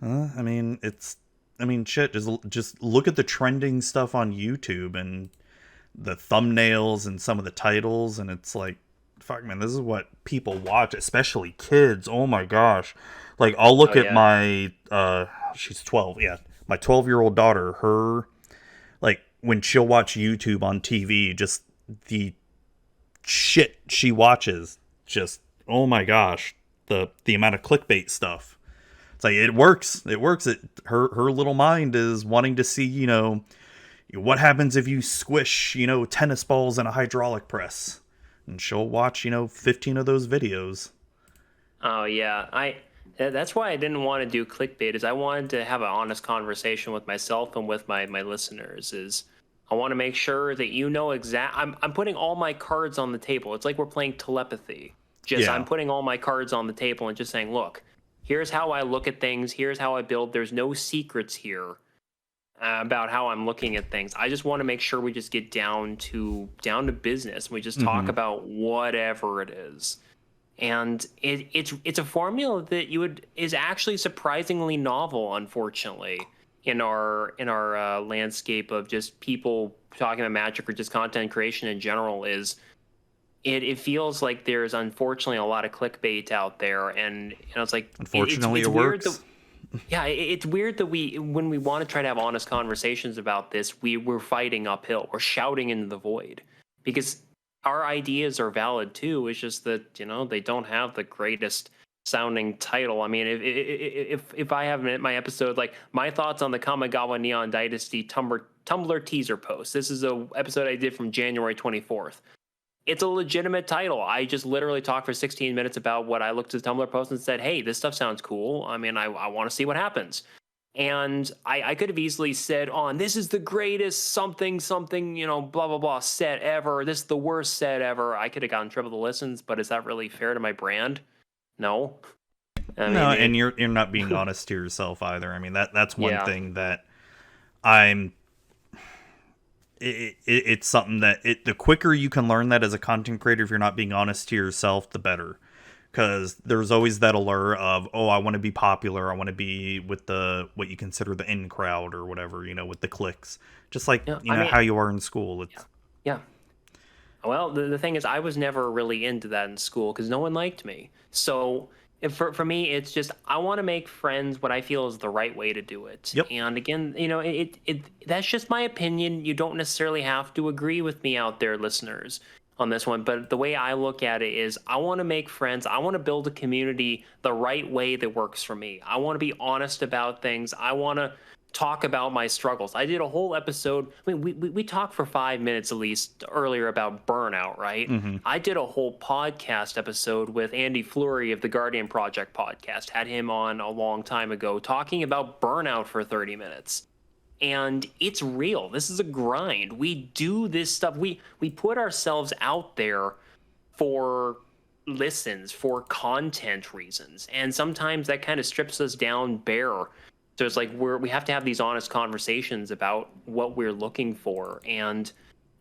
I mean, shit. Just look at the trending stuff on YouTube and the thumbnails and some of the titles, and it's like, fuck, man, this is what people watch, especially kids. Oh my gosh! Like, I'll Oh look at yeah. my she's 12. Yeah, my 12-year-old daughter. Her like when she'll watch YouTube on TV, just the shit she watches. Just oh my gosh, the amount of clickbait stuff. It's like it works. It works. Her little mind is wanting to see, what happens if you squish, tennis balls in a hydraulic press. And she'll watch, 15 of those videos. Oh yeah. That's why I didn't want to do clickbait. Is I wanted to have an honest conversation with myself and with my listeners. Is I want to make sure that I'm putting all my cards on the table. It's like we're playing telepathy. Just I'm Yeah. putting all my cards on the table and just saying, look, here's how I look at things. Here's how I build. There's no secrets here about how I'm looking at things. I just want to make sure we just get down to business. We just talk Mm-hmm. about whatever it is, and it's a formula that is actually surprisingly novel, unfortunately, in our landscape of just people talking about magic or just content creation in general. It feels like there's unfortunately a lot of clickbait out there, and it's like Unfortunately, it's it weird that works. yeah, it's weird that when we want to try to have honest conversations about this, we're fighting uphill. We're shouting into the void because our ideas are valid too. It's just that they don't have the greatest sounding title. I mean, if I have my episode like my thoughts on the Kamigawa Neon Dynasty Tumblr teaser post. This is a episode I did from January 24th. It's a legitimate title. I just literally talked for 16 minutes about what I looked at the Tumblr post and said, hey, this stuff sounds cool. I mean, I want to see what happens. And I could have easily said this is the greatest something, something, blah, blah, blah set ever. This is the worst set ever. I could have gotten triple the listens, but is that really fair to my brand? No. I No, mean, and you're not being honest to yourself either. I mean, that's one yeah. thing that I'm it's something that the quicker you can learn that as a content creator, if you're not being honest to yourself, the better. Because there's always that allure of, oh, I want to be popular, I want to be with the what you consider the in crowd or whatever, with the clicks, just like Yeah. I mean, how you are in school. It's yeah. Well, the thing is, I was never really into that in school because no one liked me. So for me, it's just I want to make friends what I feel is the right way to do it. yep. And again, that's just my opinion. You don't necessarily have to agree with me out there, listeners, on this one. But the way I look at it is I want to make friends. I want to build a community the right way that works for me. I want to be honest about things. I want to talk about my struggles. I did a whole episode. I mean, we talked for 5 minutes at least earlier about burnout, right? Mm-hmm. I did a whole podcast episode with Andy Fleury of the Guardian Project podcast. Had him on a long time ago talking about burnout for 30 minutes. And it's real. This is a grind. We do this stuff. We put ourselves out there for listens, for content reasons. And sometimes that kind of strips us down bare. So it's like we have to have these honest conversations about what we're looking for. And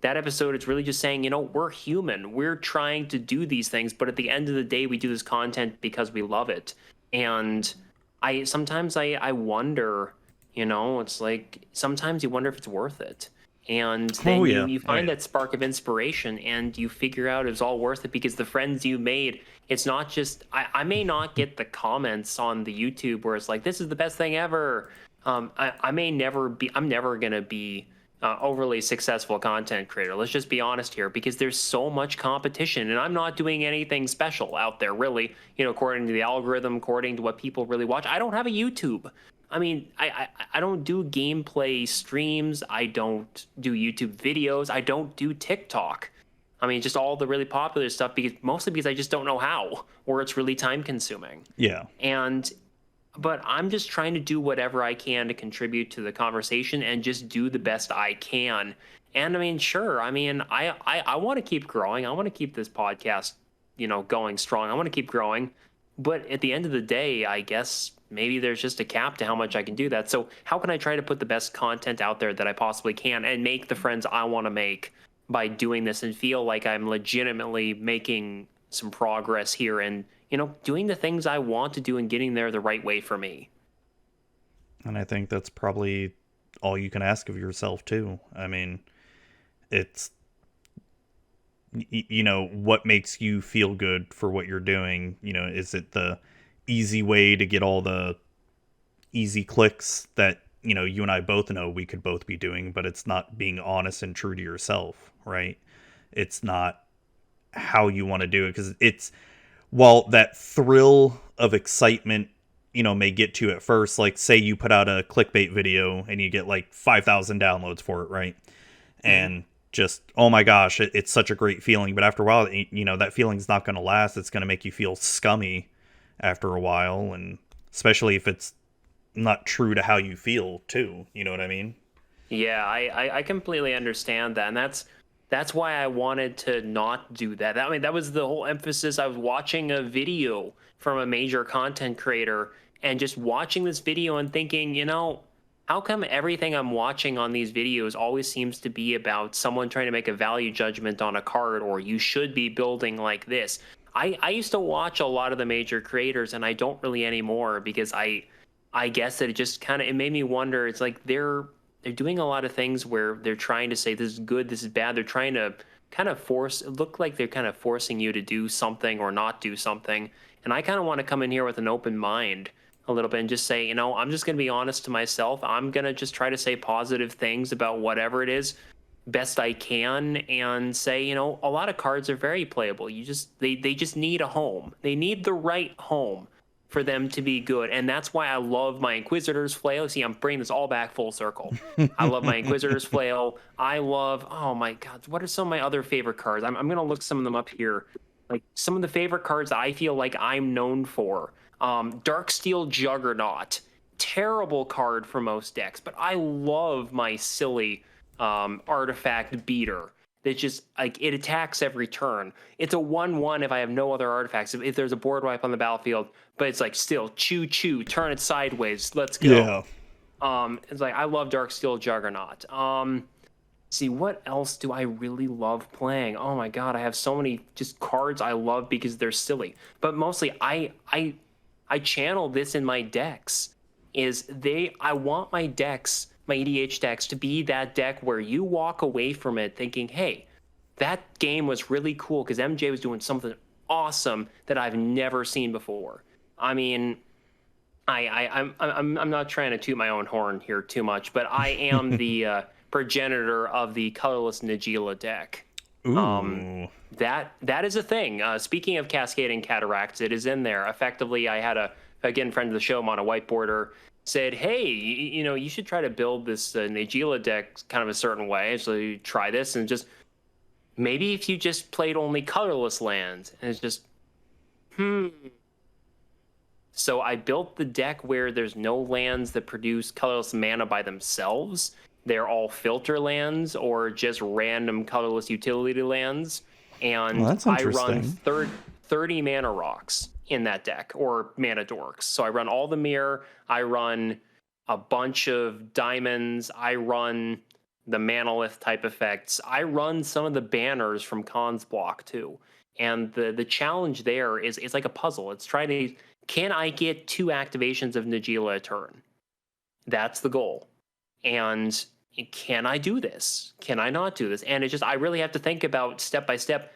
that episode, it's really just saying, we're human. We're trying to do these things, but at the end of the day, we do this content because we love it. And I sometimes I wonder, it's like sometimes you wonder if it's worth it. And Oh then you yeah, you oh find yeah. that spark of inspiration and you figure out it's all worth it because the friends you made, it's not just I may not get the comments on the YouTube where it's like this is the best thing ever. I may never be I'm never gonna be overly successful content creator. Let's just be honest here, because there's so much competition, and I'm not doing anything special out there, really. According to the algorithm, according to what people really watch. I don't have a YouTube. I mean, I don't do gameplay streams. I don't do YouTube videos. I don't do TikTok. I mean, just all the really popular stuff because mostly because I just don't know how, or it's really time consuming. Yeah. And but I'm just trying to do whatever I can to contribute to the conversation and just do the best I can. And I mean, sure. I mean, I want to keep growing. I want to keep this podcast, going strong. I want to keep growing. But at the end of the day, I guess maybe there's just a cap to how much I can do that. So how can I try to put the best content out there that I possibly can and make the friends I want to make by doing this and feel like I'm legitimately making some progress here and doing the things I want to do and getting there the right way for me. And I think that's probably all you can ask of yourself too. I mean, it's what makes you feel good for what you're doing. Is it the easy way to get all the easy clicks that you and I both know we could both be doing, but it's not being honest and true to yourself, right? It's not how you want to do it, because it's, while that thrill of excitement may get to you at first, like say you put out a clickbait video and you get like 5,000 downloads for it, right? Mm-hmm. And just, oh my gosh, it's such a great feeling. But after a while, that feeling's not going to last. It's going to make you feel scummy after a while, and especially if it's not true to how you feel too. You know what I mean? Yeah, I completely understand that, and that's why I wanted to not do that. I mean, that was the whole emphasis. I was watching a video from a major content creator and just watching this video and thinking, how come everything I'm watching on these videos always seems to be about someone trying to make a value judgment on a card, or you should be building like this? I used to watch a lot of the major creators and I don't really anymore because I guess that it just kind of it made me wonder. It's like they're doing a lot of things where they're trying to say this is good, this is bad. They're trying to kind of look like they're kind of forcing you to do something or not do something. And I kind of want to come in here with an open mind a little bit and just say, I'm just going to be honest to myself. I'm going to just try to say positive things about whatever it is best I can and say, a lot of cards are very playable. They just need a home. They need the right home for them to be good. And that's why I love my Inquisitor's Flail. See, I'm bringing this all back full circle. I love my Inquisitor's Flail. I love, oh my God, what are some of my other favorite cards? I'm going to look some of them up here. Like some of the favorite cards that I feel like I'm known for. Darksteel Juggernaut. Terrible card for most decks, but I love my silly artifact beater that just like it attacks every turn. It's a 1/1 if I have no other artifacts. If there's a board wipe on the battlefield, but it's like still choo choo, turn it sideways, let's go. Yeah. It's like I love Darksteel Juggernaut. See what else do I really love playing? Oh my god, I have so many just cards I love because they're silly. But mostly I channel this in my decks. I want my decks, my EDH decks, to be that deck where you walk away from it thinking, hey, that game was really cool because MJ was doing something awesome that I've never seen before. I mean, I'm not trying to toot my own horn here too much, but I am the progenitor of the colorless Nagila deck. Um, Ooh. that is a thing. Speaking of Cascading Cataracts, it is in there. Effectively, I had again friend of the show, I'm on a whiteboarder, said, "Hey, you should try to build this Nagila deck kind of a certain way. So you try this and just maybe if you just played only colorless lands." And it's just So I built the deck where there's no lands that produce colorless mana by themselves. They're all filter lands or just random colorless utility lands. Well, And that's I run interesting. 30 mana rocks in that deck or mana dorks. So I run all the mirror. I run a bunch of diamonds. I run the manolith type effects. I run some of the banners from Khan's block too. And the challenge there is it's like a puzzle. It's trying to can I get 2 activations of Najeela a turn? That's the goal. And can I do this? Can I not do this? And it's just, I really have to think about step by step,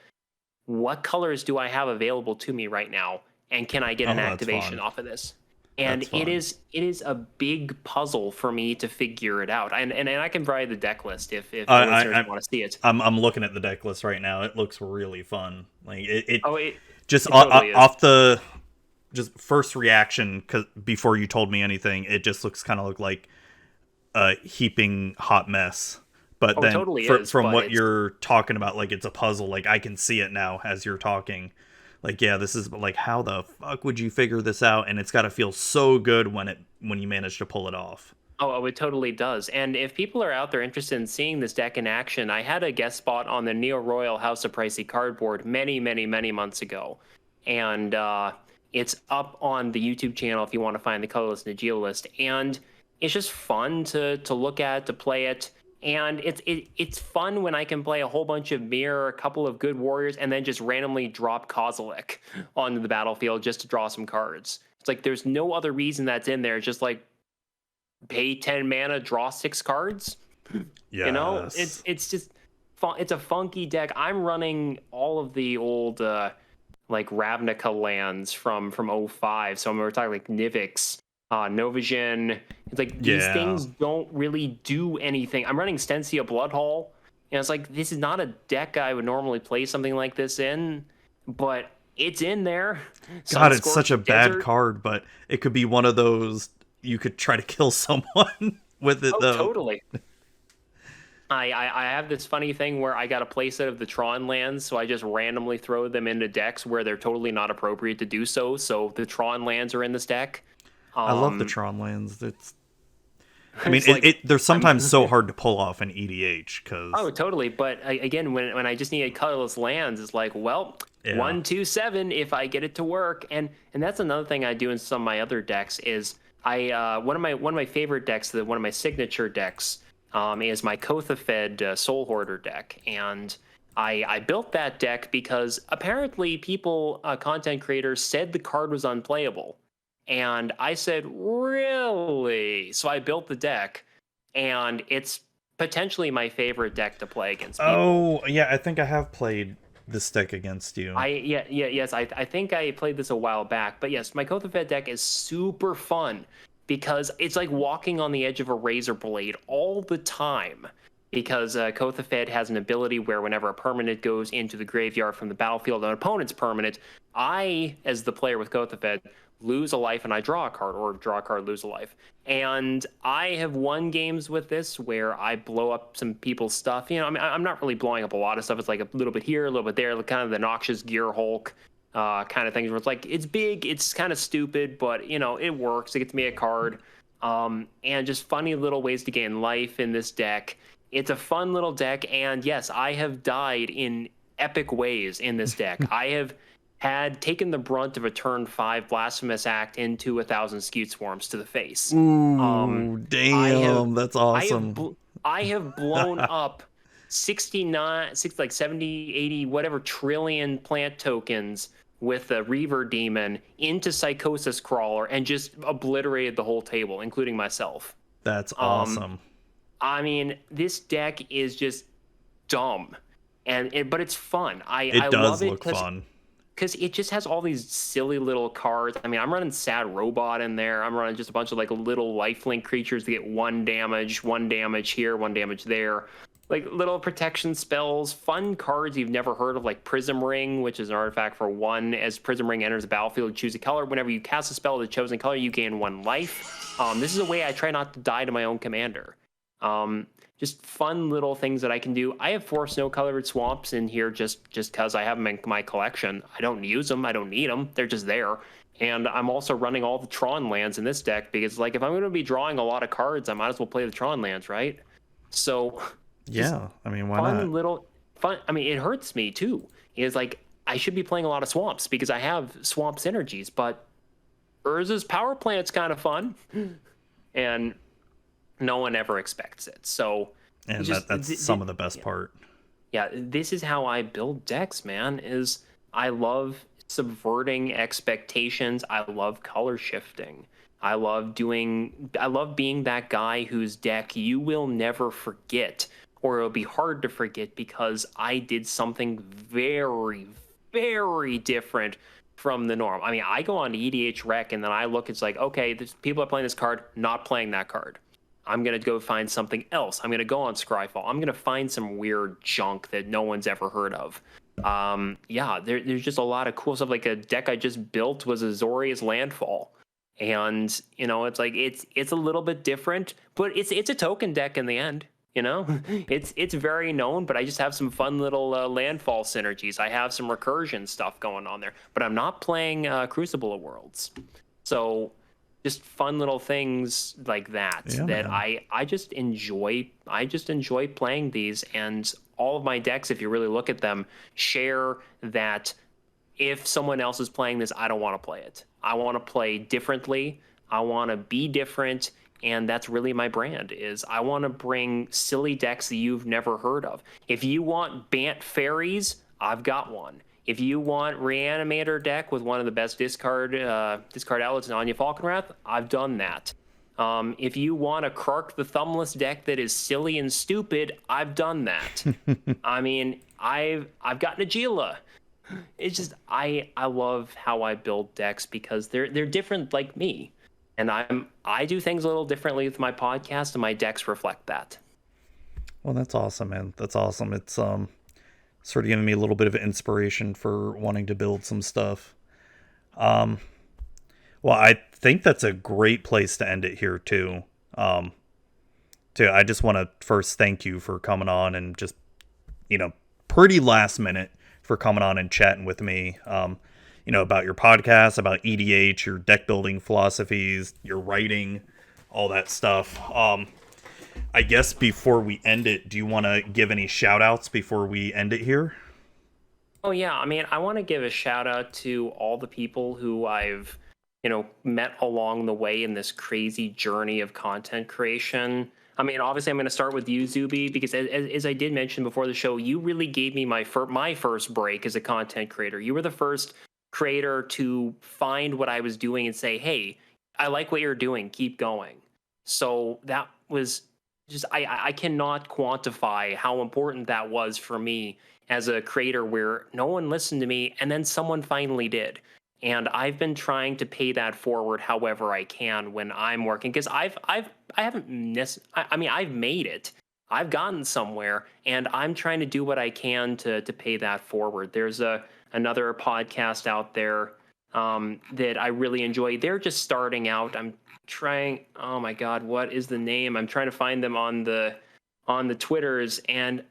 what colors do I have available to me right now? And can I get an Oh, that's activation fun. off of this? And That's fun. it is a big puzzle for me to figure it out. And I can provide the deck list if I, the I, listeners I want to see it. I'm looking at the deck list right now. It looks really fun. Like it Oh, just it totally is. off the just first reaction, cause before you told me anything, it just looks kind of look like a heaping hot mess. But Oh, it then totally is. from But what it's you're talking about, like it's a puzzle. Like I can see it now as you're talking. Like yeah, this is like how the fuck would you figure this out? And it's got to feel so good when you manage to pull it off. it totally does. And if people are out there interested in seeing this deck in action, I had a guest spot on the Neo Royal House of Pricey Cardboard many months ago. And it's up on the YouTube channel if you want to find the colorless Najeela list. And it's just fun to look at, to play it. And it's fun when I can play a whole bunch of mirror, a couple of good warriors, and then just randomly drop Kozilek onto the battlefield just to draw some cards. It's like there's no other reason that's in there. It's just like pay 10 mana, draw 6 cards. You know, Yes. it's just fun. It's a funky deck. I'm running all of the old like Ravnica lands from '05. So we're talking like Nivix, Novision. It's like these Yeah. things don't really do anything. I'm running Stensia Bloodhall, and it's like this is not a deck I would normally play something like this in, but it's in there. God, it's such a Sunscorched bad Desert. card, but it could be one of those you could try to kill someone with it Oh, though. totally. I have this funny thing where I got a playset of the Tron lands, so I just randomly throw them into decks where they're totally not appropriate to do so. So the Tron lands are in this deck. I love the Um, Tron lands. I mean, it's like they're sometimes I'm so hard to pull off in EDH oh because totally, but again, when I just needed colorless lands, it's like well, yeah. 1/2/7 if I get it to work, and that's another thing I do in some of my other decks is I one of my favorite decks, one of my signature decks, is my Kothafed Soul Hoarder deck, and I built that deck because apparently people, content creators, said the card was unplayable, and I said really, so I built the deck, and it's potentially my favorite deck to play against people. Oh yeah, I think I have played this deck against you. Yes, I think I played this a while back, but yes, my Kothafed deck is super fun because it's like walking on the edge of a razor blade all the time. Because Kothafed has an ability where whenever a permanent goes into the graveyard from the battlefield, an opponent's permanent, I, as the player with Kothafed, lose a life and I draw a card, or draw a card, lose a life. And I have won games with this where I blow up some people's stuff. You know, I mean, I'm not really blowing up a lot of stuff. It's like a little bit here, a little bit there, kind of the noxious Gear Hulk kind of things where it's like, it's big, it's kind of stupid, but, you know, it works. It gets me a card. And just funny little ways to gain life in this deck. It's a fun little deck. And yes, I have died in epic ways in this deck. I have had taken the brunt of a turn 5 blasphemous act into 1,000 skewed swarms to the face. Um, Ooh, I have damn, that's I have awesome. bl- I have blown up 69, like 70, 80, whatever trillion plant tokens with a Reaver Demon into Psychosis Crawler and just obliterated the whole table, including myself. That's Um, awesome. I mean, this deck is just dumb, but it's fun. I It love does it look because fun. it just has all these silly little cards. I mean, I'm running Sad Robot in there. I'm running just a bunch of like little lifelink creatures to get 1 damage here, 1 damage there. Like little protection spells, fun cards you've never heard of, like Prism Ring, which is an artifact for 1. As Prism Ring enters the battlefield, choose a color. Whenever you cast a spell of the chosen color, you gain 1 life. This is a way I try not to die to my own commander. Um, just fun little things that I can do. I have 4 snow-colored swamps in here just because I have them in my collection. I don't use them. I don't need them. They're just there. And I'm also running all the Tron lands in this deck because, like, if I'm going to be drawing a lot of cards, I might as well play the Tron lands, right? So, just Yeah, I mean, why fun not? little fun. I mean, it hurts me too. It's like I should be playing a lot of swamps because I have swamp synergies, but Urza's power plant's kind of fun, and no one ever expects it. So you And just that's some of the best yeah, part. yeah, this is how I build decks, man. Is I love subverting expectations. I love color shifting. I love being that guy whose deck you will never forget, or it'll be hard to forget because I did something very, very different from the norm. I mean, I go on to EDH Rec and then I look, it's like, okay, people are playing this card, not playing that card. I'm going to go find something else. I'm going to go on Scryfall. I'm going to find some weird junk that no one's ever heard of. Yeah, there's just a lot of cool stuff. Like a deck I just built was Azorius Landfall. And, it's like it's a little bit different, but it's a token deck in the end. It's very known, but I just have some fun little landfall synergies. I have some recursion stuff going on there, but I'm not playing Crucible of Worlds. So just fun little things like that Yeah, that man. I just enjoy playing these. And all of my decks, if you really look at them, share that if someone else is playing this, I don't want to play it. I want to play differently. I want to be different. And that's really my brand is I want to bring silly decks that you've never heard of. If you want Bant Fairies, I've got one. If you want Reanimator deck with one of the best discard outlets in Anya Falconwrath, I've done that. If you want a Krark the Thumbless deck that is silly and stupid, I've done that. I mean, I've got Nagila. It's just I love how I build decks because they're different like me. And I do things a little differently with my podcast, and my decks reflect that. Well, that's awesome, man. That's awesome. It's sort of giving me a little bit of inspiration for wanting to build some stuff. Well, I think that's a great place to end it here too. I just want to first thank you for coming on and just, pretty last minute for coming on and chatting with me. About your podcast, about EDH, your deck building philosophies, your writing, all that stuff. I guess before we end it, do you want to give any shout outs before we end it here? Oh yeah, I mean, I want to give a shout out to all the people who I've, met along the way in this crazy journey of content creation. I mean, obviously, I'm going to start with you, Zuby, because as I did mention before the show, you really gave me my first break as a content creator. You were the first creator to find what I was doing and say, "Hey, I like what you're doing. Keep going." So that was just I cannot quantify how important that was for me as a creator where no one listened to me and then someone finally did. And I've been trying to pay that forward however I can when I'm working because I haven't I mean I've made it. I've gotten somewhere and I'm trying to do what I can to pay that forward. There's another podcast out there that I really enjoy. They're just starting out. I'm trying, oh my god, what is the name? I'm trying to find them on the Twitters, and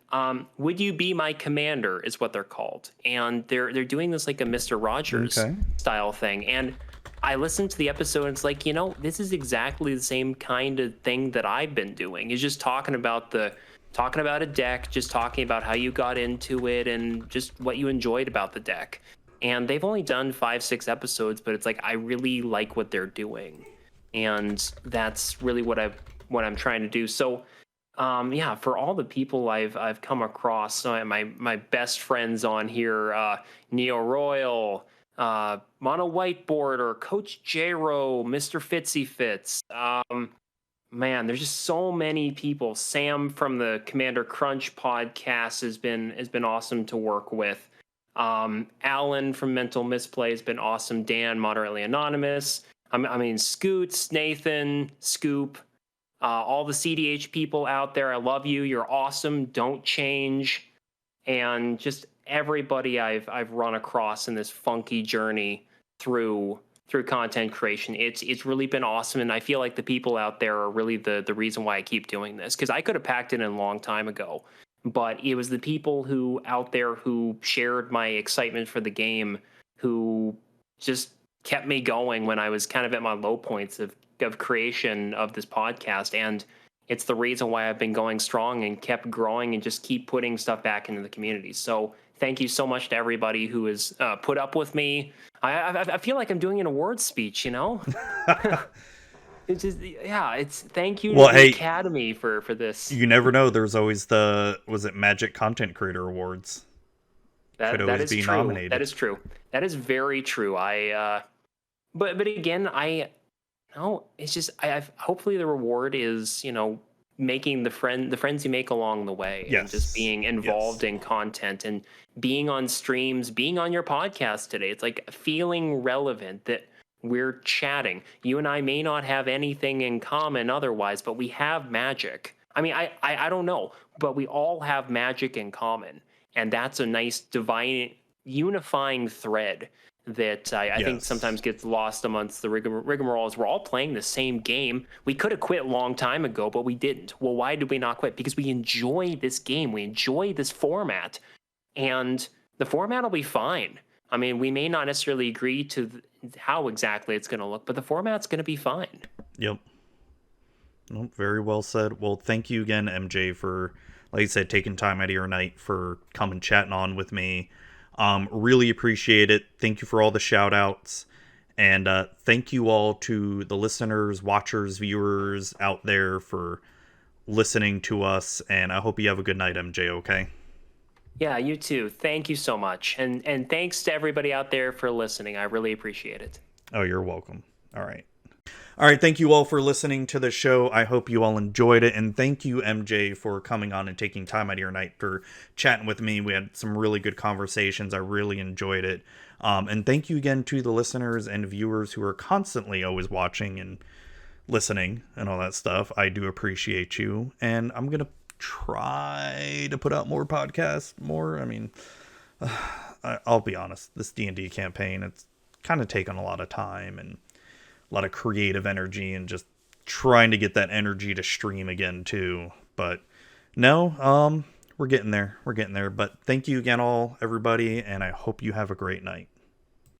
Would You Be My Commander is what they're called. And they're doing this like a Mr. Rogers Okay. style thing. And I listened to the episode and it's like, this is exactly the same kind of thing that I've been doing. Is just talking about a deck, just talking about how you got into it and just what you enjoyed about the deck. And they've only done 5-6 episodes, but it's like I really like what they're doing. And that's really what I'm trying to do. So yeah, for all the people I've come across, so my best friends on here, Neo Royal, Mono Whiteboard, Coach J-Ro, Mr. Fitzy Fitz. Man, there's just so many people. Sam from the Commander Crunch podcast has been awesome to work with. Alan from Mental Misplay has been awesome. Dan, Moderately Anonymous. I mean, Scoots, Nathan, Scoop. All the CDH people out there, I love you. You're awesome. Don't change. And just everybody I've run across in this funky journey through content creation. It's really been awesome, and I feel like the people out there are really the reason why I keep doing this. Because I could have packed it in a long time ago, but it was the people who out there who shared my excitement for the game, who just kept me going when I was kind of at my low points of creation of this podcast. And it's the reason why I've been going strong and kept growing and just keep putting stuff back into the community. So thank you so much to everybody who has put up with me. I feel like I'm doing an awards speech, It's just, yeah, it's thank you to Well, the hey, Academy for this. you never know. There's always was it Magic Content Creator Awards? could That always is be true. That nominated. is true. That is very true. But again, I no, it's just I've hopefully the reward is, making the friends you make along the way, and just Yes. being involved Yes. in content, and being on streams, being on your podcast today. It's like feeling relevant, that we're chatting. You and I may not have anything in common otherwise, but we have magic. I mean, I don't know, but we all have magic in common, and that's a nice divine unifying thread that I think Yes. sometimes gets lost amongst the rigmarole. Is we're all playing the same game. We could have quit a long time ago, but we didn't. Well, why did we not quit? Because we enjoy this game. We enjoy this format, and the format will be fine. I mean, we may not necessarily agree to how exactly it's going to look, but the format's going to be fine. Yep. Nope, very well said. Well, thank you again, MJ, for, like I said, taking time out of your night for coming chatting on with me. Really appreciate it. Thank you for all the shout outs. And thank you all to the listeners, watchers, viewers out there for listening to us. And I hope you have a good night, MJ, okay? Yeah, you too. Thank you so much, and thanks to everybody out there for listening. I really appreciate it. Oh, you're welcome. All right. All right, thank you all for listening to the show. I hope you all enjoyed it, and thank you, MJ, for coming on and taking time out of your night for chatting with me. We had some really good conversations. I really enjoyed it. And thank you again to the listeners and viewers who are constantly always watching and listening and all that stuff. I do appreciate you, and I'm gonna try to put out more podcasts. More. I mean, I'll be honest. This D&D campaign, it's kind of taken a lot of time and a lot of creative energy, and just trying to get that energy to stream again too. But no, we're getting there. We're getting there. But thank you again, all everybody, and I hope you have a great night.